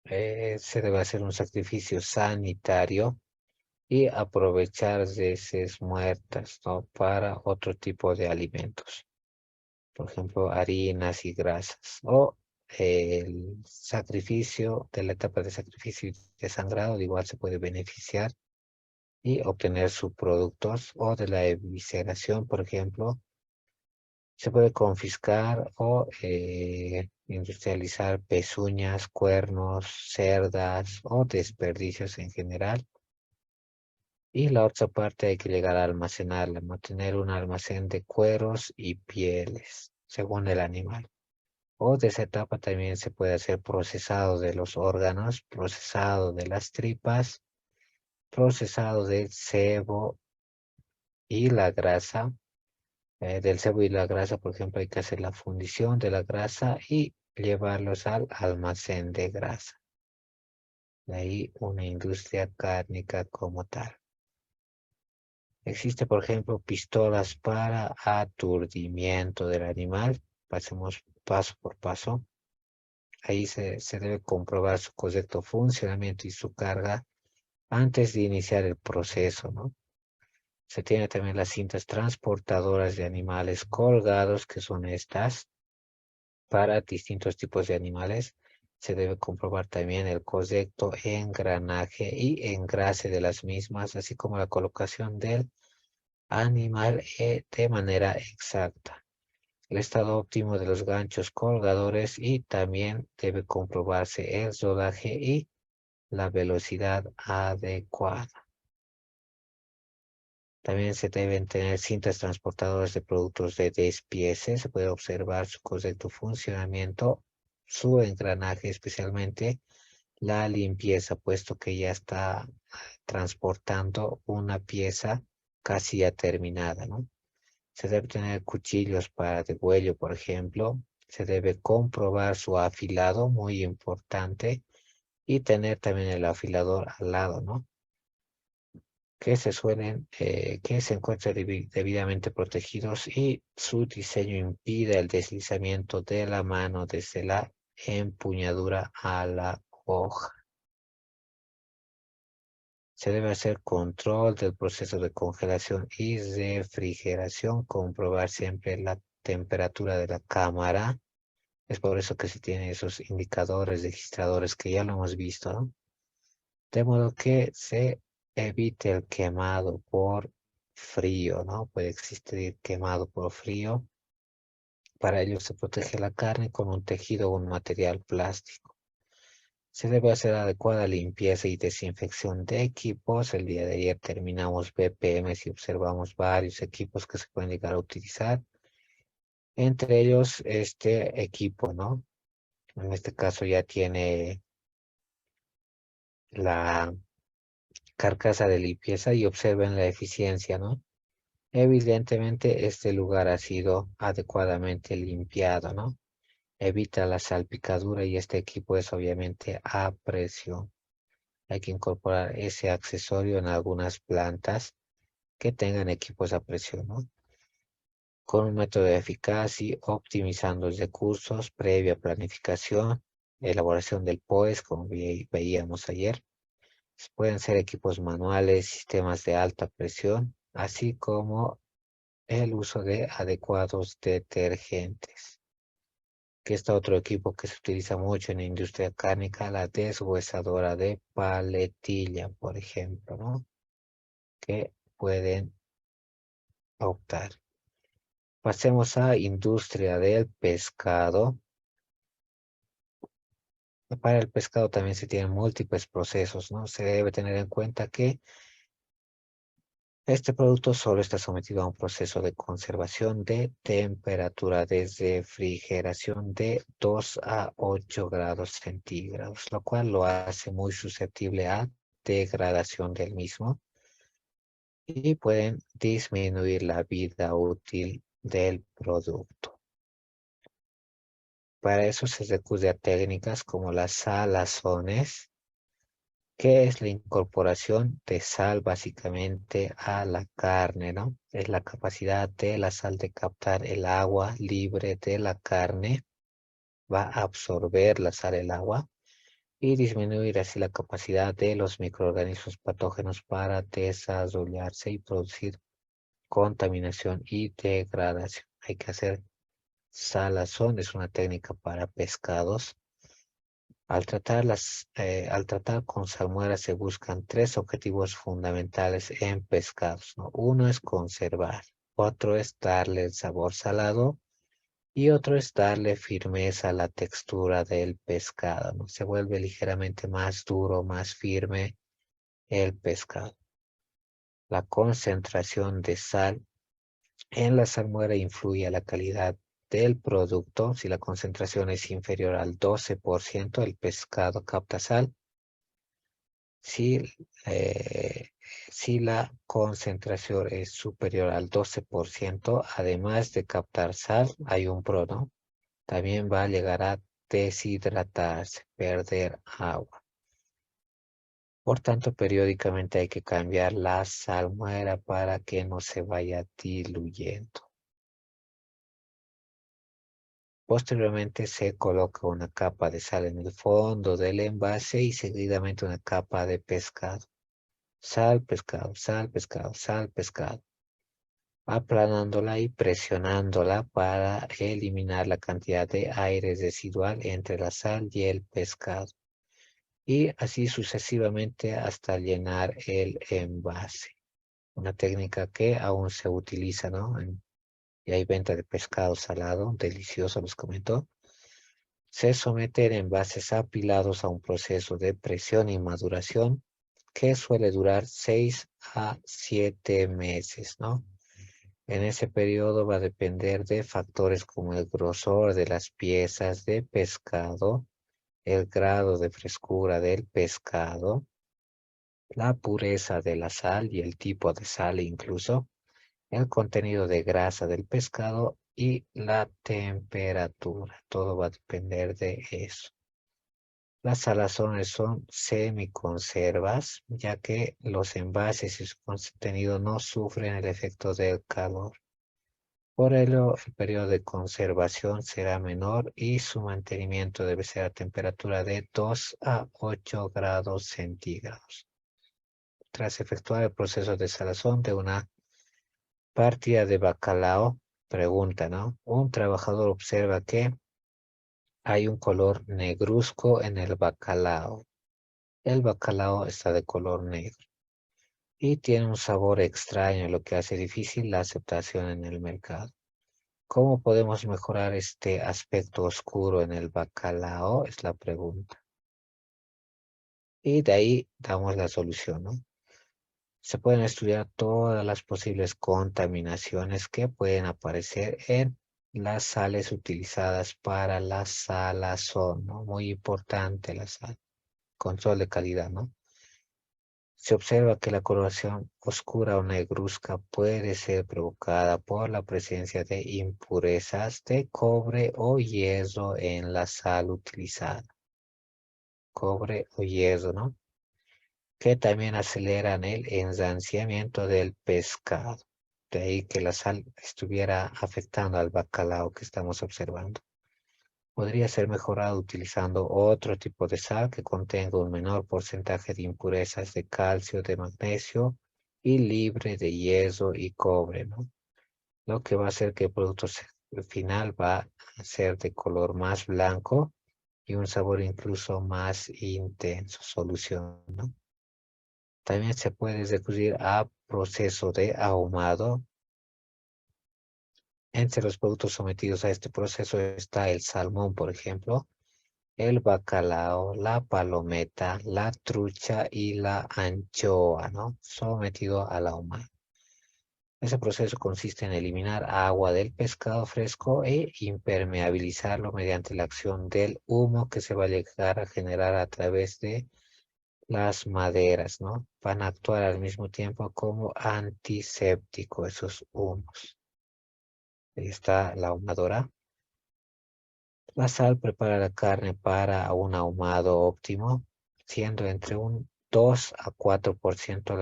Speaker 1: Se debe hacer un sacrificio sanitario y aprovechar heces muertas, ¿no? Para otro tipo de alimentos, por ejemplo, harinas y grasas, o el sacrificio de la etapa de sacrificio y de sangrado, igual se puede beneficiar y obtener subproductos, o de la evisceración, por ejemplo, se puede confiscar o industrializar pezuñas, cuernos, cerdas o desperdicios en general. Y la otra parte hay que llegar a almacenarla, mantener un almacén de cueros y pieles, según el animal. O de esa etapa también se puede hacer procesado de los órganos, procesado de las tripas, procesado del sebo y la grasa. Del sebo y la grasa, por ejemplo, hay que hacer la fundición de la grasa y llevarlos al almacén de grasa. De ahí una industria cárnica como tal. Existe, por ejemplo, pistolas para aturdimiento del animal. Pasemos paso por paso. Ahí se debe comprobar su correcto funcionamiento y su carga antes de iniciar el proceso, ¿no? Se tiene también las cintas transportadoras de animales colgados, que son estas, para distintos tipos de animales. Se debe comprobar también el correcto engranaje y engrase de las mismas, así como la colocación del animal de manera exacta. El estado óptimo de los ganchos colgadores, y también debe comprobarse el rodaje y la velocidad adecuada. También se deben tener cintas transportadoras de productos de despiece. Se puede observar su correcto funcionamiento, su engranaje, especialmente la limpieza, puesto que ya está transportando una pieza casi ya terminada, ¿no? Se debe tener cuchillos para degüello, por ejemplo. Se debe comprobar su afilado, muy importante, y tener también el afilador al lado, ¿no? Que se encuentren debidamente protegidos y su diseño impide el deslizamiento de la mano desde la empuñadura a la hoja. Se debe hacer control del proceso de congelación y refrigeración, comprobar siempre la temperatura de la cámara. Es por eso que se tienen esos indicadores registradores que ya lo hemos visto, ¿no? De modo que se evite el quemado por frío, ¿no? Puede existir quemado por frío. Para ello se protege la carne con un tejido o un material plástico. Se debe hacer adecuada limpieza y desinfección de equipos. El día de ayer terminamos BPM y observamos varios equipos que se pueden llegar a utilizar. Entre ellos este equipo, ¿no? En este caso ya tiene la carcasa de limpieza y observen la eficiencia, ¿no? Evidentemente este lugar ha sido adecuadamente limpiado, ¿no? Evita la salpicadura y este equipo es obviamente a presión. Hay que incorporar ese accesorio en algunas plantas que tengan equipos a presión, ¿no? Con un método eficaz y optimizando recursos, previa planificación, elaboración del POES, como veíamos ayer. Pueden ser equipos manuales, sistemas de alta presión, así como el uso de adecuados detergentes. Que está otro equipo que se utiliza mucho en la industria cárnica, la deshuesadora de paletilla, por ejemplo, ¿no? Que pueden optar. Pasemos a industria del pescado. Para el pescado también se tienen múltiples procesos, ¿no? Se debe tener en cuenta que este producto solo está sometido a un proceso de conservación de temperatura desde refrigeración de 2 a 8 grados centígrados, lo cual lo hace muy susceptible a degradación del mismo y pueden disminuir la vida útil del producto. Para eso se recurre a técnicas como las salazones, que es la incorporación de sal básicamente a la carne, ¿no? Es la capacidad de la sal de captar el agua libre de la carne, va a absorber la sal el agua y disminuir así la capacidad de los microorganismos patógenos para desarrollarse y producir contaminación y degradación. Hay que hacer salazón, es una técnica para pescados. Al tratar con salmuera se buscan tres objetivos fundamentales en pescados, ¿no? Uno es conservar, otro es darle el sabor salado y otro es darle firmeza a la textura del pescado, ¿no? Se vuelve ligeramente más duro, más firme el pescado. La concentración de sal en la salmuera influye a la calidad del producto. Si la concentración es inferior al 12%, el pescado capta sal. Si, eh, si la concentración es superior al 12%, además de captar sal, hay un pro, ¿no? También va a llegar a deshidratarse, perder agua. Por tanto, periódicamente hay que cambiar la salmuera para que no se vaya diluyendo. Posteriormente se coloca una capa de sal en el fondo del envase y seguidamente una capa de pescado. Sal, pescado, sal, pescado, sal, pescado. Aplanándola y presionándola para eliminar la cantidad de aire residual entre la sal y el pescado. Y así sucesivamente hasta llenar el envase. Una técnica que aún se utiliza, ¿no? Y hay venta de pescado salado, delicioso, les comento. Se someten envases apilados a un proceso de presión y maduración que suele durar 6 a 7 meses, ¿no? En ese periodo va a depender de factores como el grosor de las piezas de pescado, el grado de frescura del pescado, la pureza de la sal y el tipo de sal incluso, el contenido de grasa del pescado y la temperatura. Todo va a depender de eso. Las salazones son semiconservas, ya que los envases y su contenido no sufren el efecto del calor. Por ello, el periodo de conservación será menor y su mantenimiento debe ser a temperatura de 2 a 8 grados centígrados. Tras efectuar el proceso de salazón de una partida de bacalao, pregunta, ¿no? Un trabajador observa que hay un color negruzco en el bacalao. El bacalao está de color negro y tiene un sabor extraño, lo que hace difícil la aceptación en el mercado. ¿Cómo podemos mejorar este aspecto oscuro en el bacalao? Es la pregunta. Y de ahí damos la solución, ¿no? Se pueden estudiar todas las posibles contaminaciones que pueden aparecer en las sales utilizadas para la salazón, ¿no? Muy importante la sal. Control de calidad, ¿no? Se observa que la coloración oscura o negruzca puede ser provocada por la presencia de impurezas de cobre o hierro en la sal utilizada. Cobre o hierro, ¿no? que también aceleran el ensanciamiento del pescado. De ahí que la sal estuviera afectando al bacalao que estamos observando. Podría ser mejorado utilizando otro tipo de sal que contenga un menor porcentaje de impurezas de calcio, de magnesio y libre de hierro y cobre, ¿no? Lo que va a hacer que el producto final va a ser de color más blanco y un sabor incluso más intenso, solución, ¿no? También se puede recurrir a proceso de ahumado. Entre los productos sometidos a este proceso está el salmón, por ejemplo, el bacalao, la palometa, la trucha y la anchoa, ¿no? Sometido al ahumado. Ese proceso consiste en eliminar agua del pescado fresco e impermeabilizarlo mediante la acción del humo que se va a llegar a generar a través de las maderas, ¿no? Van a actuar al mismo tiempo como antiséptico esos humos. Ahí está la ahumadora. La sal prepara la carne para un ahumado óptimo, siendo entre un 2 a 4%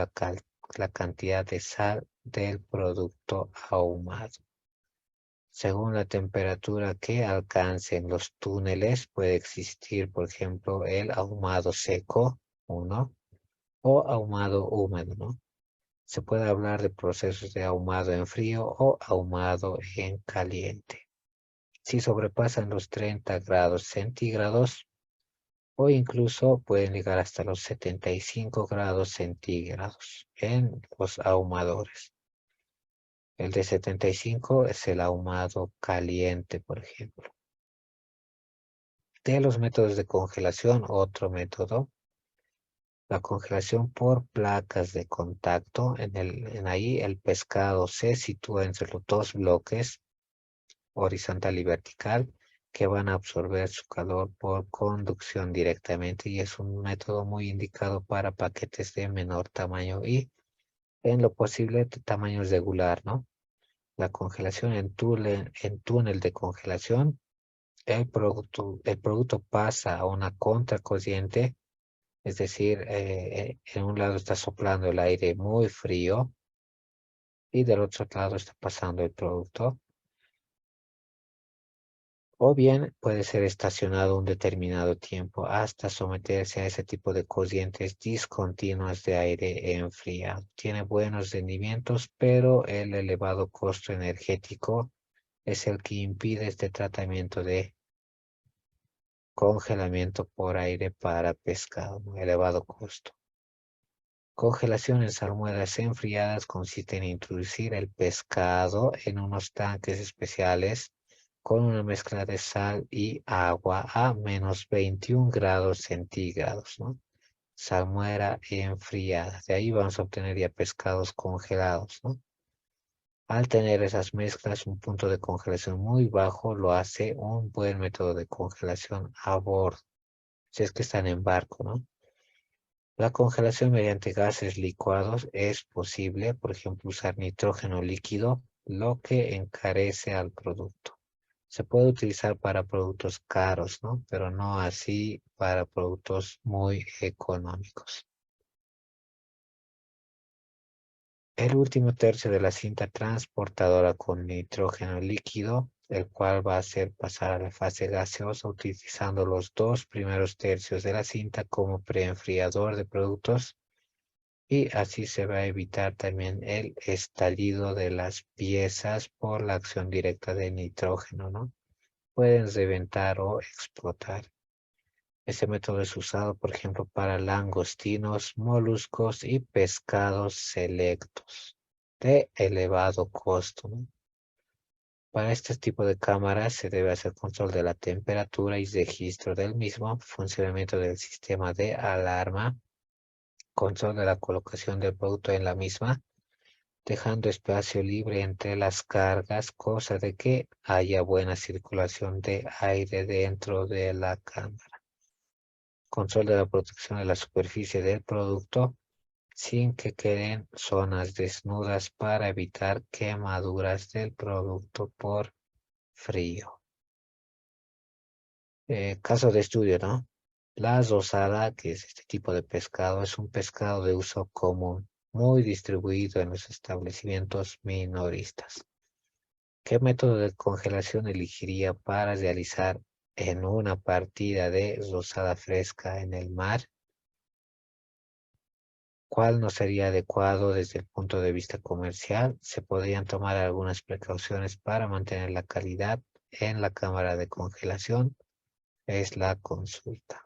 Speaker 1: la cantidad de sal del producto ahumado. Según la temperatura que alcancen los túneles, puede existir, por ejemplo, el ahumado seco, 1, o ahumado húmedo, ¿no? Se puede hablar de procesos de ahumado en frío o ahumado en caliente. Si sobrepasan los 30 grados centígrados o incluso pueden llegar hasta los 75 grados centígrados en los ahumadores. El de 75 es el ahumado caliente, por ejemplo. De los métodos de congelación, otro método, la congelación por placas de contacto. En ahí el pescado se sitúa entre los dos bloques, horizontal y vertical, que van a absorber su calor por conducción directamente y es un método muy indicado para paquetes de menor tamaño y en lo posible de tamaño regular, ¿no? La congelación en túnel de congelación, el producto pasa a una contracorriente, es decir, en un lado está soplando el aire muy frío y del otro lado está pasando el producto. O bien puede ser estacionado un determinado tiempo hasta someterse a ese tipo de corrientes discontinuas de aire enfriado. Tiene buenos rendimientos, pero el elevado costo energético es el que impide este tratamiento de congelamiento por aire para pescado, ¿no? Elevado costo. Congelación en salmueras enfriadas consiste en introducir el pescado en unos tanques especiales con una mezcla de sal y agua a menos 21 grados centígrados, ¿no? Salmuera enfriada. De ahí vamos a obtener ya pescados congelados, ¿no? Al tener esas mezclas, un punto de congelación muy bajo lo hace un buen método de congelación a bordo, si es que están en barco, ¿no? La congelación mediante gases licuados es posible, por ejemplo, usar nitrógeno líquido, lo que encarece al producto. Se puede utilizar para productos caros, ¿no? Pero no así para productos muy económicos. El último tercio de la cinta transportadora con nitrógeno líquido, el cual va a hacer pasar a la fase gaseosa utilizando los dos primeros tercios de la cinta como preenfriador de productos y así se va a evitar también el estallido de las piezas por la acción directa del nitrógeno, ¿no? Pueden reventar o explotar. Este método es usado, por ejemplo, para langostinos, moluscos y pescados selectos de elevado costo, ¿no? Para este tipo de cámaras se debe hacer control de la temperatura y registro del mismo, funcionamiento del sistema de alarma, control de la colocación del producto en la misma, dejando espacio libre entre las cargas, cosa de que haya buena circulación de aire dentro de la cámara. Control de la protección de la superficie del producto sin que queden zonas desnudas para evitar quemaduras del producto por frío. Caso de estudio, ¿no? La rosada, que es este tipo de pescado, es un pescado de uso común, muy distribuido en los establecimientos minoristas. ¿Qué método de congelación elegiría para realizar en una partida de rosada fresca en el mar? ¿Cuál no sería adecuado desde el punto de vista comercial? Se podrían tomar algunas precauciones para mantener la calidad en la cámara de congelación. Es la consulta.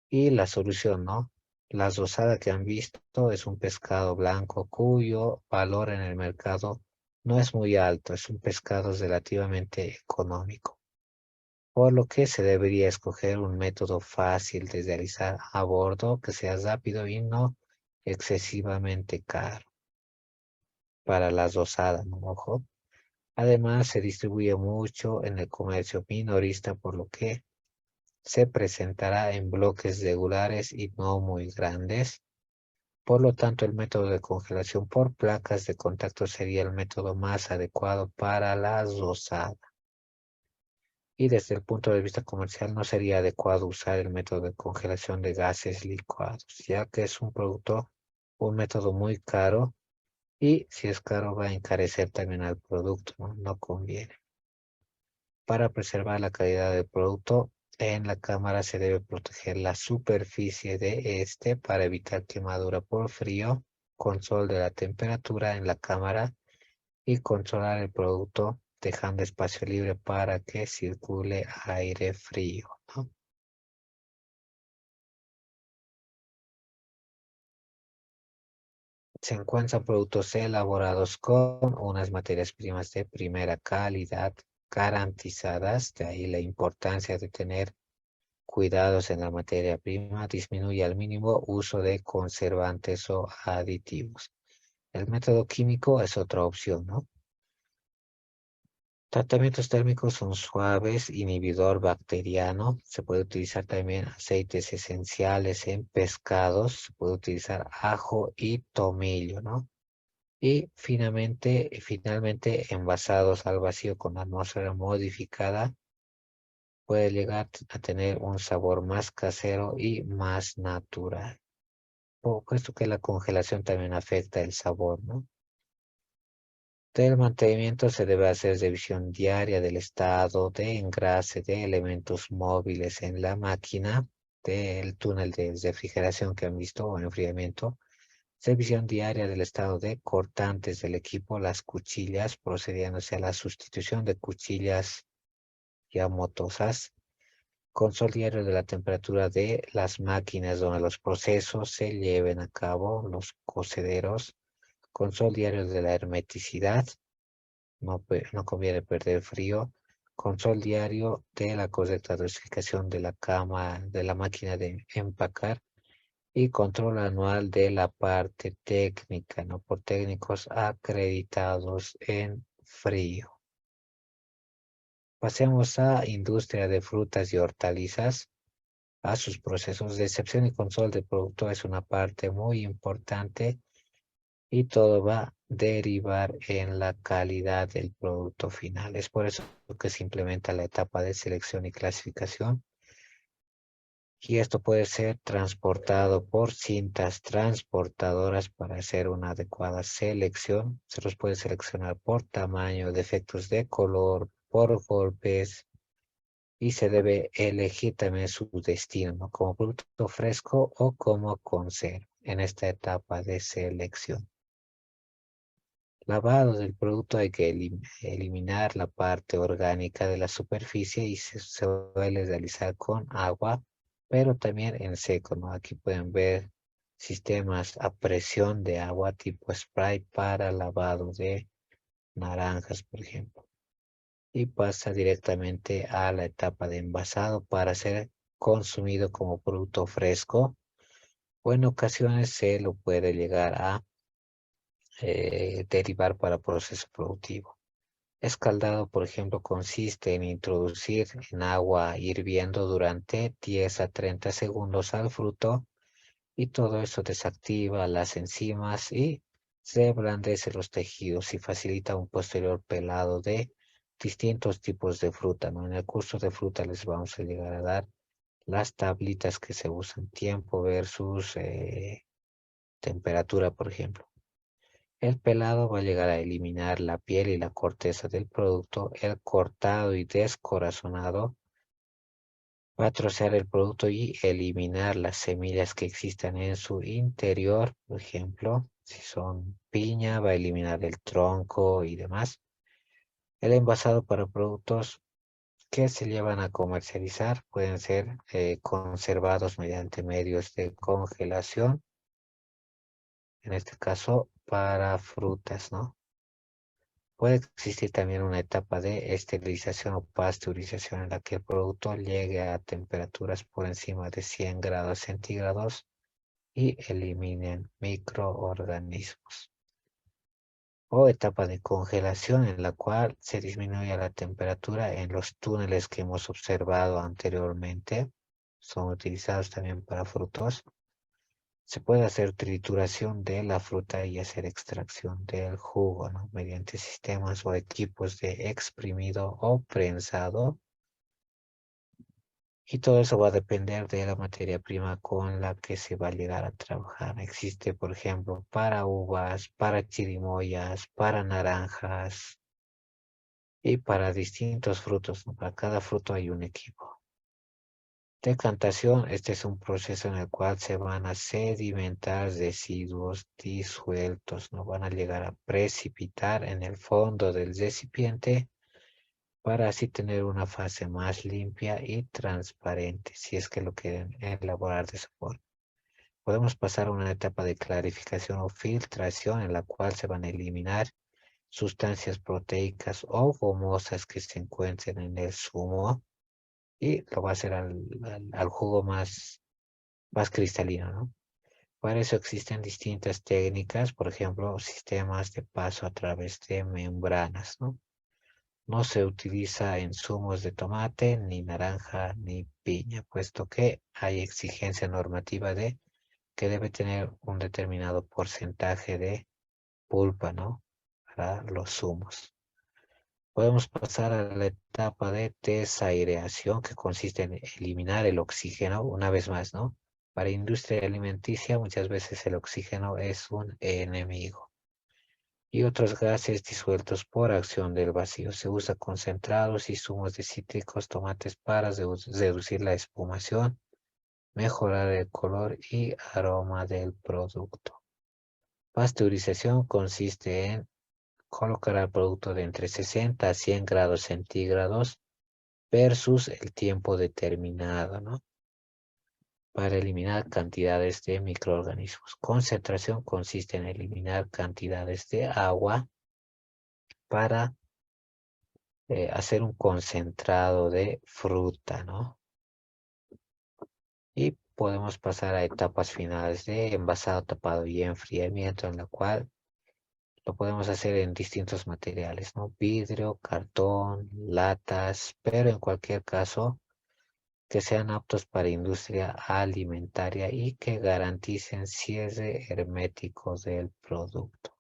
Speaker 1: Y la solución, ¿no? La rosada que han visto es un pescado blanco cuyo valor en el mercado no es muy alto, es un pescado relativamente económico, por lo que se debería escoger un método fácil de realizar a bordo que sea rápido y no excesivamente caro para la rosada, ¿no? Ojo. Además, se distribuye mucho en el comercio minorista, por lo que se presentará en bloques regulares y no muy grandes. Por lo tanto, el método de congelación por placas de contacto sería el método más adecuado para la rosada. Y desde el punto de vista comercial no sería adecuado usar el método de congelación de gases licuados, ya que es un método muy caro y si es caro va a encarecer también al producto, ¿no? No conviene. Para preservar la calidad del producto, en la cámara se debe proteger la superficie de este para evitar quemadura por frío, control de la temperatura en la cámara y controlar el producto dejando espacio libre para que circule aire frío, ¿no? Se encuentran productos elaborados con unas materias primas de primera calidad garantizadas, de ahí la importancia de tener cuidados en la materia prima, disminuye al mínimo uso de conservantes o aditivos. El método químico es otra opción, ¿no? Tratamientos térmicos son suaves, inhibidor bacteriano. Se puede utilizar también aceites esenciales en pescados. Se puede utilizar ajo y tomillo, ¿no? Y finalmente, envasados al vacío con atmósfera modificada, puede llegar a tener un sabor más casero y más natural. Puesto que la congelación también afecta el sabor, ¿no? Del mantenimiento se debe hacer revisión diaria del estado de engrase de elementos móviles en la máquina, del túnel de refrigeración que han visto o enfriamiento, revisión diaria del estado de cortantes del equipo, las cuchillas, procediéndose a la sustitución de cuchillas ya motosas, control diario de la temperatura de las máquinas donde los procesos se lleven a cabo, los cocederos, control diario de la hermeticidad, no conviene perder frío, control diario de la correcta dosificación de la cama, de la máquina de empacar y control anual de la parte técnica, ¿no? Por técnicos acreditados en frío. Pasemos a industria de frutas y hortalizas. A sus procesos de excepción y control del producto es una parte muy importante y todo va a derivar en la calidad del producto final. Es por eso que se implementa la etapa de selección y clasificación y esto puede ser transportado por cintas transportadoras para hacer una adecuada selección. Se los puede seleccionar por tamaño, defectos de color, por golpes y se debe elegir también su destino, ¿no? Como producto fresco o como conserva en esta etapa de selección. Lavado del producto hay que eliminar la parte orgánica de la superficie y se suele realizar con agua, pero también en seco, ¿no? Aquí pueden ver sistemas a presión de agua tipo spray para lavado de naranjas, por ejemplo. Y pasa directamente a la etapa de envasado para ser consumido como producto fresco o en ocasiones se lo puede llegar a derivar para proceso productivo. Escaldado, por ejemplo, consiste en introducir en agua hirviendo durante 10 a 30 segundos al fruto y todo eso desactiva las enzimas y se ablandece los tejidos y facilita un posterior pelado de distintos tipos de fruta, ¿no? En el curso de fruta les vamos a llegar a dar las tablitas que se usan, tiempo versus temperatura, por ejemplo. El pelado va a llegar a eliminar la piel y la corteza del producto. El cortado y descorazonado va a trocear el producto y eliminar las semillas que existan en su interior. Por ejemplo, si son piña, va a eliminar el tronco y demás. El envasado para productos que se llevan a comercializar pueden ser conservados mediante medios de congelación, en este caso para frutas, ¿no? Puede existir también una etapa de esterilización o pasteurización en la que el producto llegue a temperaturas por encima de 100 grados centígrados y eliminen microorganismos. O etapa de congelación en la cual se disminuye la temperatura en los túneles que hemos observado anteriormente. Son utilizados también para frutos. Se puede hacer trituración de la fruta y hacer extracción del jugo, ¿no? Mediante sistemas o equipos de exprimido o prensado. Y todo eso va a depender de la materia prima con la que se va a llegar a trabajar. Existe, por ejemplo, para uvas, para chirimoyas, para naranjas y para distintos frutos, ¿no? Para cada fruto hay un equipo. Decantación, este es un proceso en el cual se van a sedimentar residuos disueltos, no van a llegar a precipitar en el fondo del recipiente para así tener una fase más limpia y transparente, si es que lo quieren elaborar de esa forma. Podemos pasar a una etapa de clarificación o filtración en la cual se van a eliminar sustancias proteicas o gomosas que se encuentren en el zumo y lo va a hacer al jugo más cristalino, ¿no? Para eso existen distintas técnicas, por ejemplo, sistemas de paso a través de membranas, ¿no? No se utiliza en zumos de tomate, ni naranja, ni piña, puesto que hay exigencia normativa de que debe tener un determinado porcentaje de pulpa, ¿no? Para los zumos. Podemos pasar a la etapa de desaireación, que consiste en eliminar el oxígeno, una vez más, ¿no? Para industria alimenticia, muchas veces el oxígeno es un enemigo. Y otros gases disueltos por acción del vacío. Se usa concentrados y zumos de cítricos, tomates para reducir la espumación, mejorar el color y aroma del producto. Pasteurización consiste en colocar al producto de entre 60 a 100 grados centígrados versus el tiempo determinado, ¿no? Para eliminar cantidades de microorganismos. Concentración consiste en eliminar cantidades de agua para hacer un concentrado de fruta, ¿no? Y podemos pasar a etapas finales de envasado, tapado y enfriamiento, en la cual lo podemos hacer en distintos materiales, ¿no? Vidrio, cartón, latas, pero en cualquier caso que sean aptos para industria alimentaria y que garanticen cierre hermético del producto.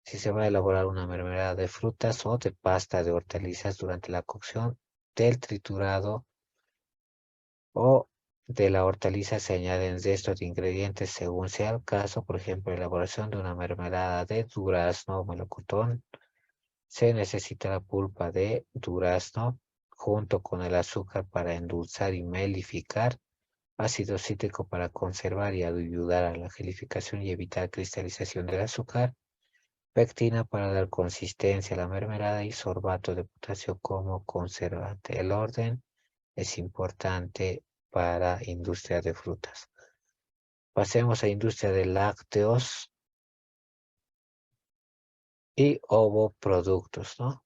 Speaker 1: Si se va a elaborar una mermelada de frutas o de pasta de hortalizas durante la cocción del triturado o de la hortaliza se añaden restos de ingredientes según sea el caso, por ejemplo, elaboración de una mermelada de durazno o melocotón. Se necesita la pulpa de durazno junto con el azúcar para endulzar y melificar, ácido cítrico para conservar y ayudar a la gelificación y evitar cristalización del azúcar, pectina para dar consistencia a la mermelada y sorbato de potasio como conservante. El orden es importante para industria de frutas. Pasemos a industria de lácteos y ovoproductos, ¿no?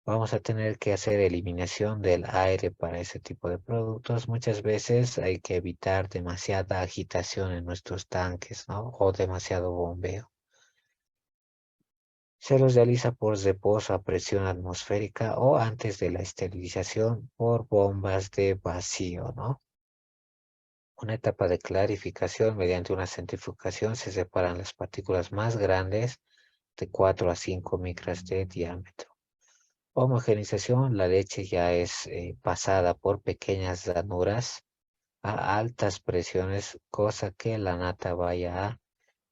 Speaker 1: Vamos a tener que hacer eliminación del aire para ese tipo de productos. Muchas veces hay que evitar demasiada agitación en nuestros tanques, ¿no? O demasiado bombeo. Se los realiza por reposo a presión atmosférica o antes de la esterilización por bombas de vacío, ¿no? Una etapa de clarificación mediante una centrifugación se separan las partículas más grandes de 4 a 5 micras de diámetro. Homogenización, la leche ya es pasada por pequeñas ranuras a altas presiones, cosa que la nata vaya a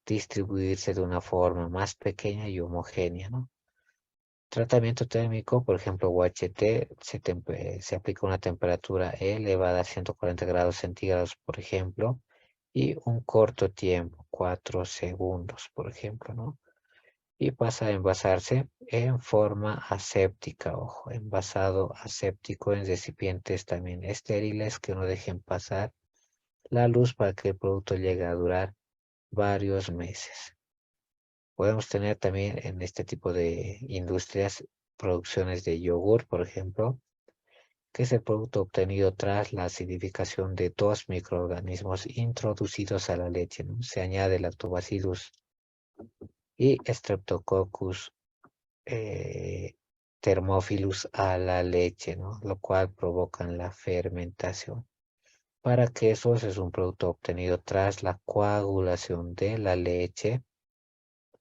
Speaker 1: distribuirse de una forma más pequeña y homogénea, ¿no? Tratamiento térmico, por ejemplo, UHT, se aplica una temperatura elevada a 140 grados centígrados, por ejemplo, y un corto tiempo, 4 segundos, por ejemplo, ¿no? Y pasa a envasarse en forma aséptica, ojo, envasado aséptico en recipientes también estériles que no dejen pasar la luz para que el producto llegue a durar varios meses. Podemos tener también en este tipo de industrias producciones de yogur, por ejemplo, que es el producto obtenido tras la acidificación de dos microorganismos introducidos a la leche, ¿no? Se añade Lactobacillus y Streptococcus Thermophilus a la leche, ¿no? Lo cual provocan la fermentación. Para quesos es un producto obtenido tras la coagulación de la leche,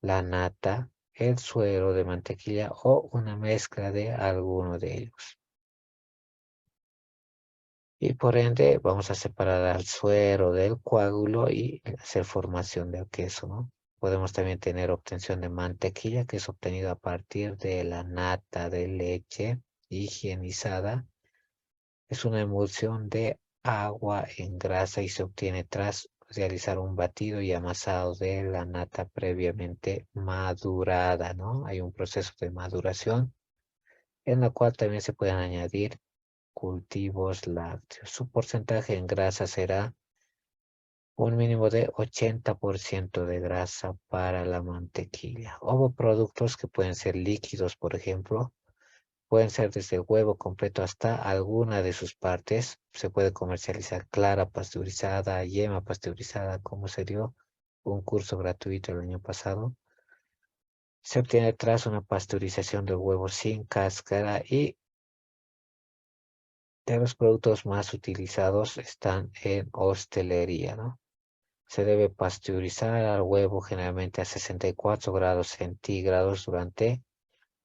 Speaker 1: la nata, el suero de mantequilla o una mezcla de alguno de ellos. Y por ende vamos a separar al suero del coágulo y hacer formación del queso, ¿no? Podemos también tener obtención de mantequilla, que es obtenida a partir de la nata de leche higienizada. Es una emulsión de agua en grasa y se obtiene tras realizar un batido y amasado de la nata previamente madurada, ¿no? Hay un proceso de maduración en la cual también se pueden añadir cultivos lácteos. Su porcentaje en grasa será un mínimo de 80% de grasa para la mantequilla. Productos que pueden ser líquidos, por ejemplo, pueden ser desde el huevo completo hasta alguna de sus partes. Se puede comercializar clara pasteurizada, yema pasteurizada, como se dio un curso gratuito el año pasado. Se obtiene tras una pasteurización del huevo sin cáscara y de los productos más utilizados están en hostelería, ¿no? Se debe pasteurizar al huevo generalmente a 64 grados centígrados durante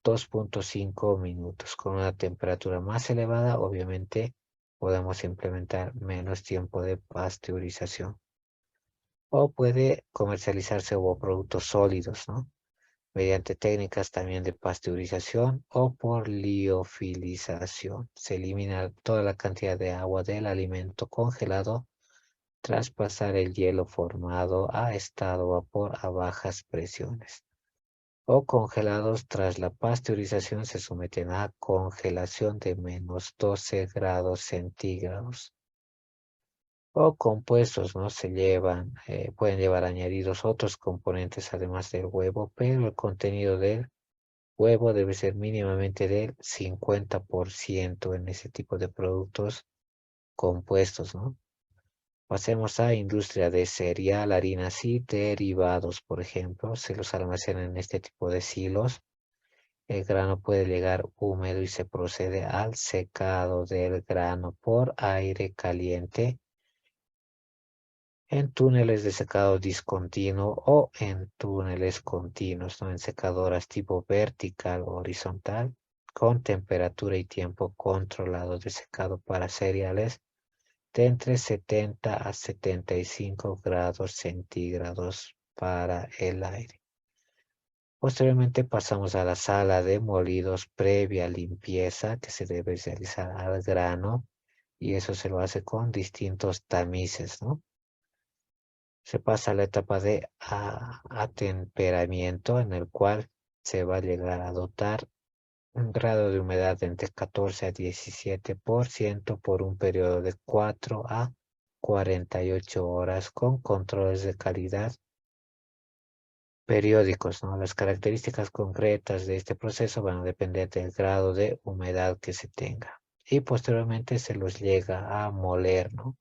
Speaker 1: 2.5 minutos. Con una temperatura más elevada, obviamente, podemos implementar menos tiempo de pasteurización. O puede comercializarse productos sólidos, ¿no? Mediante técnicas también de pasteurización o por liofilización. Se elimina toda la cantidad de agua del alimento congelado tras pasar el hielo formado a estado vapor a bajas presiones. O congelados tras la pasteurización se someten a congelación de menos 12 grados centígrados. O compuestos, ¿no? Pueden llevar añadidos otros componentes además del huevo, pero el contenido del huevo debe ser mínimamente del 50% en ese tipo de productos compuestos, ¿no? Pasemos a industria de cereal, harinas y derivados, por ejemplo. Se los almacenan en este tipo de silos. El grano puede llegar húmedo y se procede al secado del grano por aire caliente en túneles de secado discontinuo o en túneles continuos, ¿no? En secadoras tipo vertical o horizontal, con temperatura y tiempo controlado de secado para cereales de entre 70 a 75 grados centígrados para el aire. Posteriormente pasamos a la sala de molidos previa limpieza que se debe realizar al grano y eso se lo hace con distintos tamices, ¿no? Se pasa a la etapa de atemperamiento en el cual se va a llegar a dotar un grado de humedad de entre 14 a 17% por un periodo de 4 a 48 horas con controles de calidad periódicos, ¿no? Las características concretas de este proceso van a depender del grado de humedad que se tenga. Y posteriormente se los llega a moler, ¿no?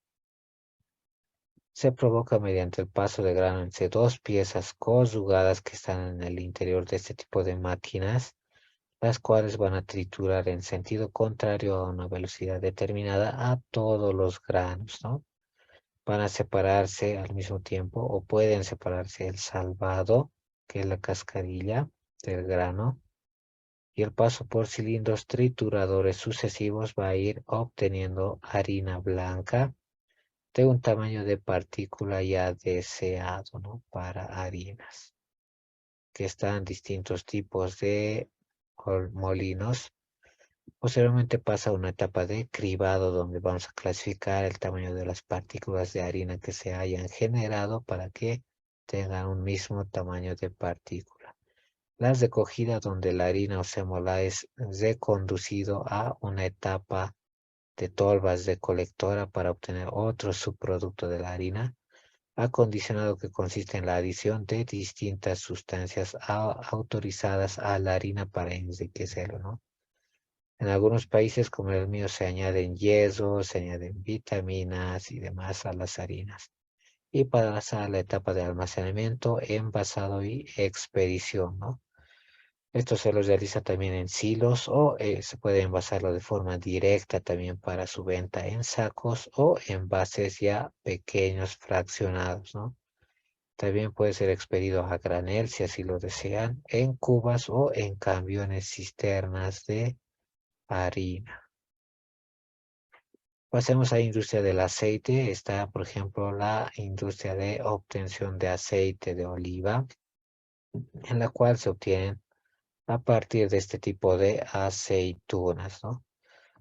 Speaker 1: Se provoca mediante el paso de grano entre dos piezas conjugadas que están en el interior de este tipo de máquinas, las cuales van a triturar en sentido contrario a una velocidad determinada a todos los granos, ¿no? Van a separarse al mismo tiempo o pueden separarse el salvado, que es la cascarilla del grano, y el paso por cilindros trituradores sucesivos va a ir obteniendo harina blanca de un tamaño de partícula ya deseado, ¿no? Para harinas, que están distintos tipos de molinos. Posteriormente pasa a una etapa de cribado donde vamos a clasificar el tamaño de las partículas de harina que se hayan generado para que tengan un mismo tamaño de partícula. Las de cogida donde la harina o sémola es reconducido a una etapa de tolvas de colectora para obtener otro subproducto de la harina, acondicionado que consiste en la adición de distintas sustancias autorizadas a la harina para enriquecerlo, ¿no? En algunos países como el mío se añaden hierro, se añaden vitaminas y demás a las harinas. Y pasa a la etapa de almacenamiento, envasado y expedición, ¿no? Esto se lo realiza también en silos o se puede envasarlo de forma directa también para su venta en sacos o envases ya pequeños fraccionados, ¿no? También puede ser expedido a granel si así lo desean, en cubas o en camiones cisternas de harina. Pasemos a la industria del aceite. Está, por ejemplo, la industria de obtención de aceite de oliva, en la cual se obtienen a partir de este tipo de aceitunas, ¿no?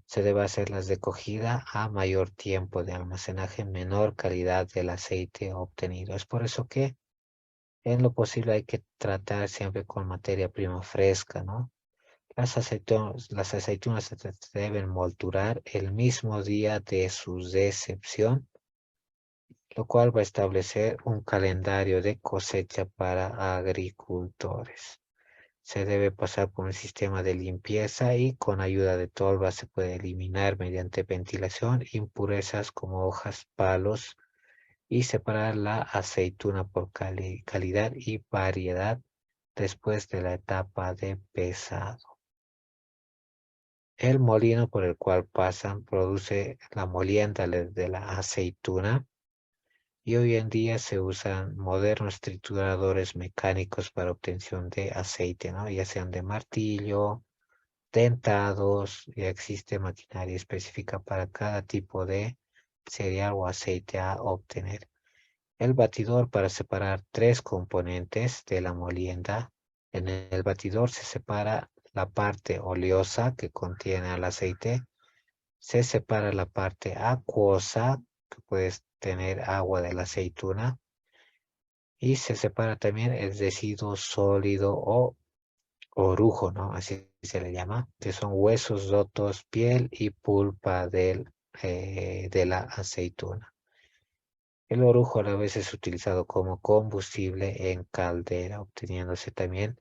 Speaker 1: Se debe hacer las de cogida a mayor tiempo de almacenaje, menor calidad del aceite obtenido. Es por eso que en lo posible hay que tratar siempre con materia prima fresca, ¿no? Las aceitunas se deben molturar el mismo día de su recepción, lo cual va a establecer un calendario de cosecha para agricultores. Se debe pasar por un sistema de limpieza y con ayuda de tolva se puede eliminar mediante ventilación impurezas como hojas, palos y separar la aceituna por calidad y variedad después de la etapa de pesado. El molino por el cual pasan produce la molienda de la aceituna y hoy en día se usan modernos trituradores mecánicos para obtención de aceite, ¿no? Ya sean de martillo, dentados, ya existe maquinaria específica para cada tipo de cereal o aceite a obtener. El batidor para separar tres componentes de la molienda. En el batidor se separa la parte oleosa que contiene el aceite, se separa la parte acuosa que puede tener agua de la aceituna y se separa también el residuo sólido o orujo, ¿no? Así se le llama, que son huesos rotos, piel y pulpa de la aceituna. El orujo a la vez es utilizado como combustible en caldera, obteniéndose también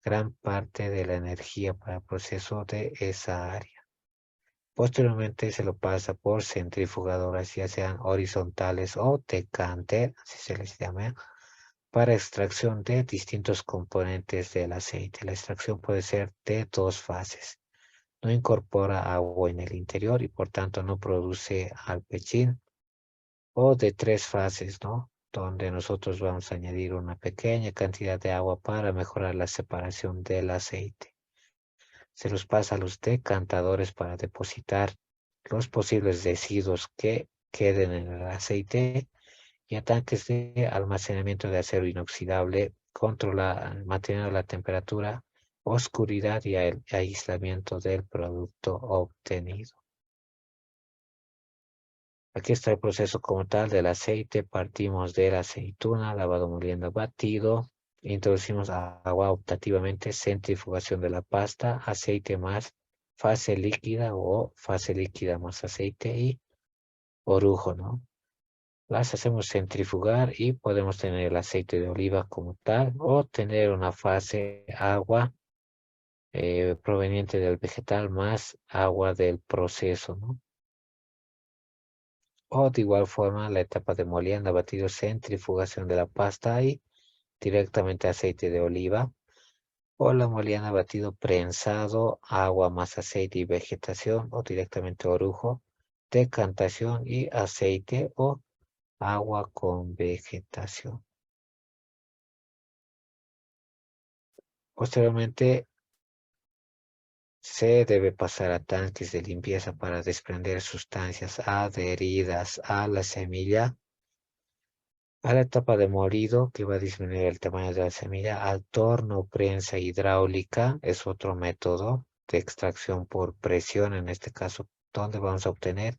Speaker 1: gran parte de la energía para el proceso de esa área. Posteriormente se lo pasa por centrifugadoras, ya sean horizontales o decanter, así se les llama, para extracción de distintos componentes del aceite. La extracción puede ser de dos fases. No incorpora agua en el interior y por tanto no produce alpechín, o de tres fases, ¿no? Donde nosotros vamos a añadir una pequeña cantidad de agua para mejorar la separación del aceite. Se los pasa a los decantadores para depositar los posibles residuos que queden en el aceite y a tanques de almacenamiento de acero inoxidable, manteniendo la temperatura, oscuridad y el aislamiento del producto obtenido. Aquí está el proceso como tal del aceite. Partimos de la aceituna, lavado, moliendo, batido. Introducimos agua optativamente, centrifugación de la pasta, aceite más fase líquida o fase líquida más aceite y orujo, ¿no? Las hacemos centrifugar y podemos tener el aceite de oliva como tal o tener una fase agua proveniente del vegetal más agua del proceso, ¿no? O de igual forma la etapa de molienda, batido, centrifugación de la pasta y directamente aceite de oliva. O la molienda, batido, prensado, agua más aceite y vegetación o directamente orujo, decantación y aceite o agua con vegetación. Posteriormente Se debe pasar a tanques de limpieza para desprender sustancias adheridas a la semilla. A la etapa de molido, que va a disminuir el tamaño de la semilla. Al torno prensa hidráulica, es otro método de extracción por presión, en este caso, donde vamos a obtener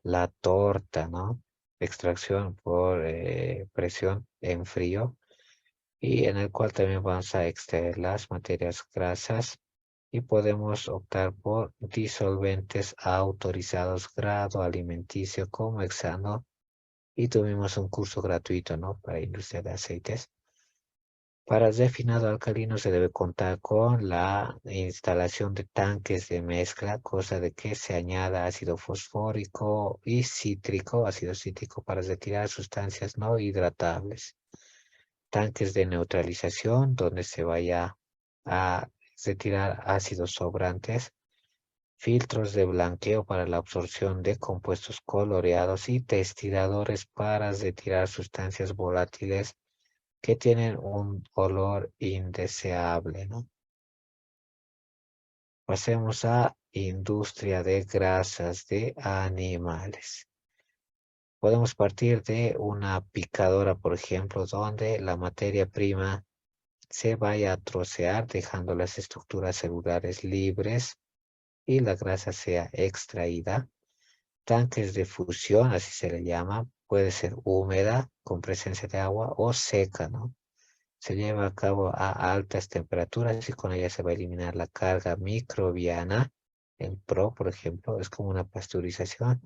Speaker 1: la torta, ¿no? Extracción por presión en frío, y en el cual también vamos a extraer las materias grasas, y podemos optar por disolventes autorizados grado alimenticio como Hexano, y tuvimos un curso gratuito, ¿no? Para industria de aceites. Para refinado alcalino se debe contar con la instalación de tanques de mezcla, cosa de que se añada ácido fosfórico y cítrico, ácido cítrico, para retirar sustancias no hidratables. Tanques de neutralización, donde se vaya a retirar ácidos sobrantes. Filtros de blanqueo para la absorción de compuestos coloreados y destiladores para retirar sustancias volátiles que tienen un olor indeseable, ¿no? Pasemos a industria de grasas de animales. Podemos partir de una picadora, por ejemplo, donde la materia prima se vaya a trocear, dejando las estructuras celulares libres y la grasa sea extraída. Tanques de fusión, así se le llama, puede ser húmeda, con presencia de agua, o seca, ¿no? Se lleva a cabo a altas temperaturas y con ella se va a eliminar la carga microbiana. El PRO, por ejemplo, es como una pasteurización.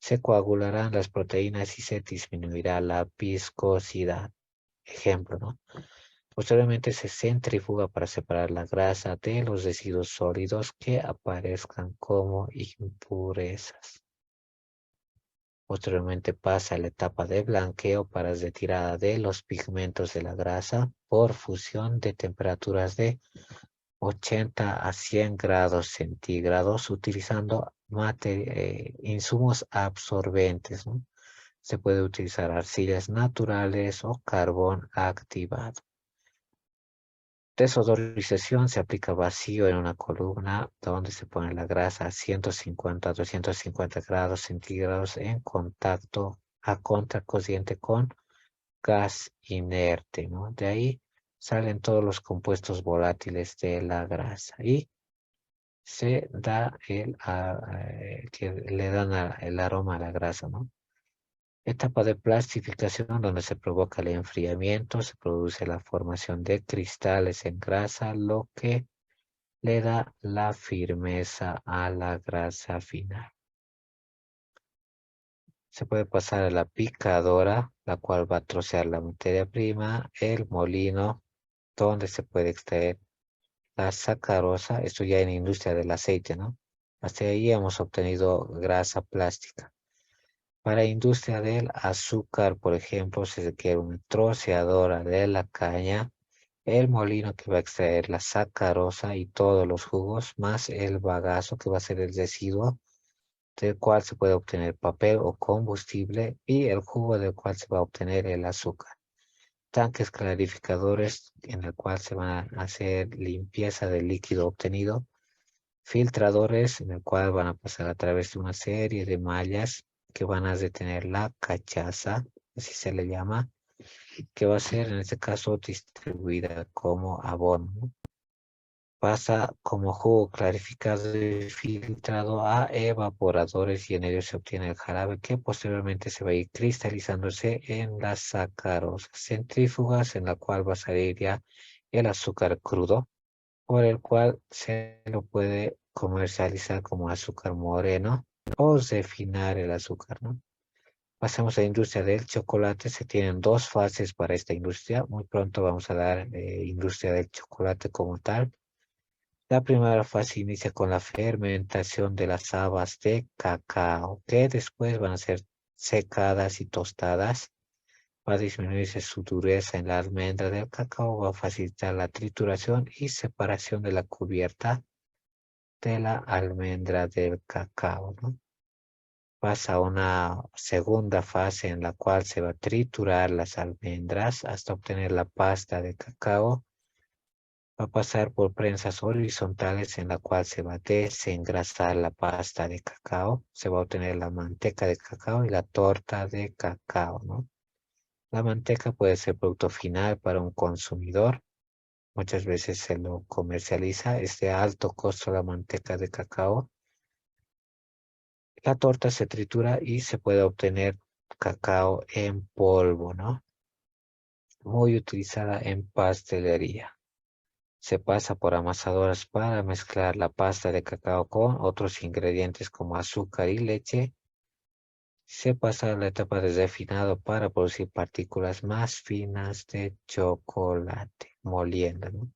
Speaker 1: Se coagularán las proteínas y se disminuirá la viscosidad. Ejemplo, ¿no? Posteriormente se centrifuga para separar la grasa de los residuos sólidos que aparezcan como impurezas. Posteriormente pasa a la etapa de blanqueo para retirada de los pigmentos de la grasa por fusión de temperaturas de 80 a 100 grados centígrados utilizando insumos absorbentes, ¿no? Se puede utilizar arcillas naturales o carbón activado. Desodorización se aplica vacío en una columna donde se pone la grasa a 150 a 250 grados centígrados en contacto a contracorriente con gas inerte, ¿no? De ahí salen todos los compuestos volátiles de la grasa y se da que le dan el aroma a la grasa, ¿no? Etapa de plastificación donde se provoca el enfriamiento, se produce la formación de cristales en grasa, lo que le da la firmeza a la grasa final. Se puede pasar a la picadora, la cual va a trocear la materia prima, el molino, donde se puede extraer la sacarosa, esto ya en la industria del aceite, ¿no? Hasta ahí hemos obtenido grasa plástica. Para industria del azúcar, por ejemplo, se requiere una troceadora de la caña, el molino que va a extraer la sacarosa y todos los jugos, más el bagazo que va a ser el residuo, del cual se puede obtener papel o combustible, y el jugo del cual se va a obtener el azúcar. Tanques clarificadores en el cual se va a hacer limpieza del líquido obtenido. Filtradores en el cual van a pasar a través de una serie de mallas que van a detener la cachaza, así se le llama, que va a ser en este caso distribuida como abono, ¿no? Pasa como jugo clarificado y filtrado a evaporadores, y en ellos se obtiene el jarabe que posteriormente se va a ir cristalizándose en las sacarosas. Centrífugas en la cual va a salir ya el azúcar crudo, por el cual se lo puede comercializar como azúcar moreno o refinar el azúcar, ¿no? Pasamos a la industria del chocolate. Se tienen dos fases para esta industria. Muy pronto vamos a dar industria del chocolate como tal. La primera fase inicia con la fermentación de las habas de cacao, que después van a ser secadas y tostadas. Va a disminuirse su dureza en la almendra del cacao, va a facilitar la trituración y separación de la cubierta de la almendra del cacao, ¿no? Pasa a una segunda fase en la cual se va a triturar las almendras hasta obtener la pasta de cacao. Va a pasar por prensas horizontales en la cual se va a desengrasar la pasta de cacao. Se va a obtener la manteca de cacao y la torta de cacao, ¿no? La manteca puede ser producto final para un consumidor. Muchas veces se lo comercializa. Es de alto costo la manteca de cacao. La torta se tritura y se puede obtener cacao en polvo, ¿no? Muy utilizada en pastelería. Se pasa por amasadoras para mezclar la pasta de cacao con otros ingredientes como azúcar y leche. Se pasa a la etapa de refinado para producir partículas más finas de chocolate, moliendo, ¿no?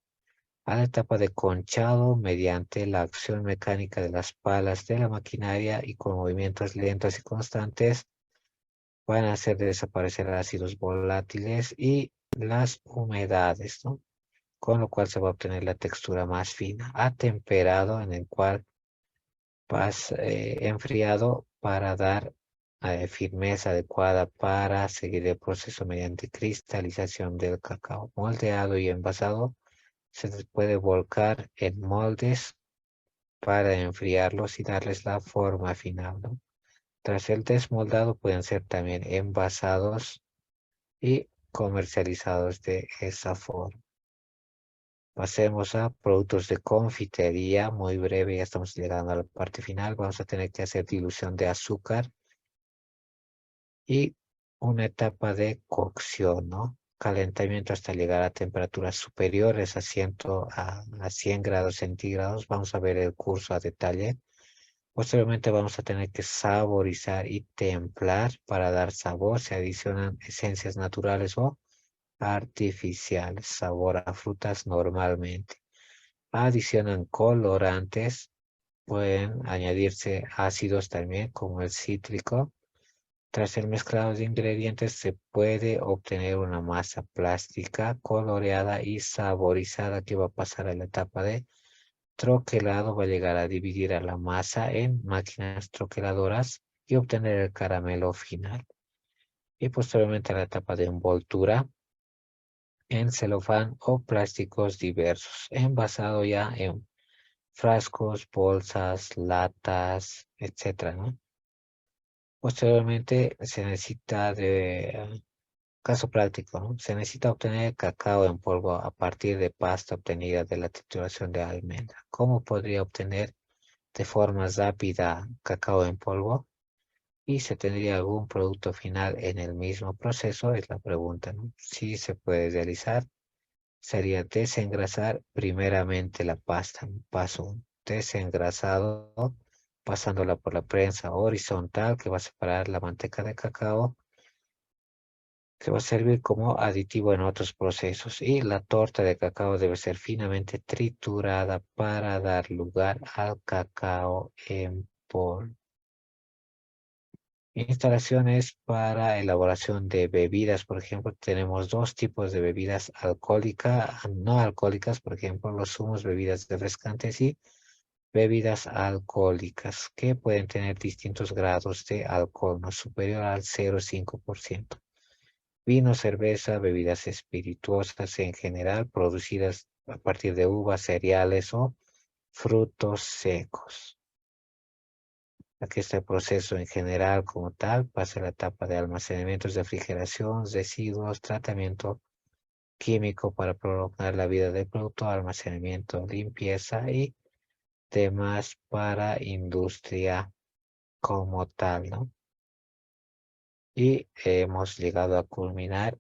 Speaker 1: A la etapa de conchado mediante la acción mecánica de las palas de la maquinaria y con movimientos lentos y constantes van a hacer desaparecer ácidos volátiles y las humedades, ¿no? Con lo cual se va a obtener la textura más fina, a temperado en el cual vas enfriado para dar firmeza adecuada para seguir el proceso mediante cristalización del cacao. Moldeado y envasado, se les puede volcar en moldes para enfriarlos y darles la forma final, ¿no? Tras el desmoldado pueden ser también envasados y comercializados de esa forma. Pasemos a productos de confitería, muy breve, ya estamos llegando a la parte final. Vamos a tener que hacer dilución de azúcar y una etapa de cocción, ¿no? Calentamiento hasta llegar a temperaturas superiores a 100 grados centígrados. Vamos a ver el curso a detalle. Posteriormente vamos a tener que saborizar y templar para dar sabor. Se adicionan esencias naturales o artificiales, sabor a frutas normalmente. Adicionan colorantes, pueden añadirse ácidos también como el cítrico. Tras el mezclado de ingredientes se puede obtener una masa plástica coloreada y saborizada que va a pasar a la etapa de troquelado. Va a llegar a dividir a la masa en máquinas troqueladoras y obtener el caramelo final. Y posteriormente a la etapa de envoltura en celofán o plásticos diversos, envasado ya en frascos, bolsas, latas, etcétera, ¿no? Posteriormente se necesita caso práctico, ¿no? Se necesita obtener cacao en polvo a partir de pasta obtenida de la trituración de almendra. ¿Cómo podría obtener de forma rápida cacao en polvo? ¿Y se tendría algún producto final en el mismo proceso? Es la pregunta, ¿no? Sí se puede realizar. Sería desengrasar primeramente la pasta. Paso 1. Desengrasado, pasándola por la prensa horizontal que va a separar la manteca de cacao, que va a servir como aditivo en otros procesos. Y la torta de cacao debe ser finamente triturada para dar lugar al cacao en polvo. Instalaciones para elaboración de bebidas, por ejemplo, tenemos dos tipos de bebidas alcohólicas, no alcohólicas, por ejemplo, los zumos, bebidas refrescantes y bebidas alcohólicas, que pueden tener distintos grados de alcohol, no superior al 0,5%. Vino, cerveza, bebidas espirituosas en general, producidas a partir de uvas, cereales o frutos secos. Aquí está el proceso en general como tal, pasa la etapa de almacenamiento, refrigeración, residuos, tratamiento químico para prolongar la vida del producto, almacenamiento, limpieza y demás para industria como tal, ¿no? Y hemos llegado a culminar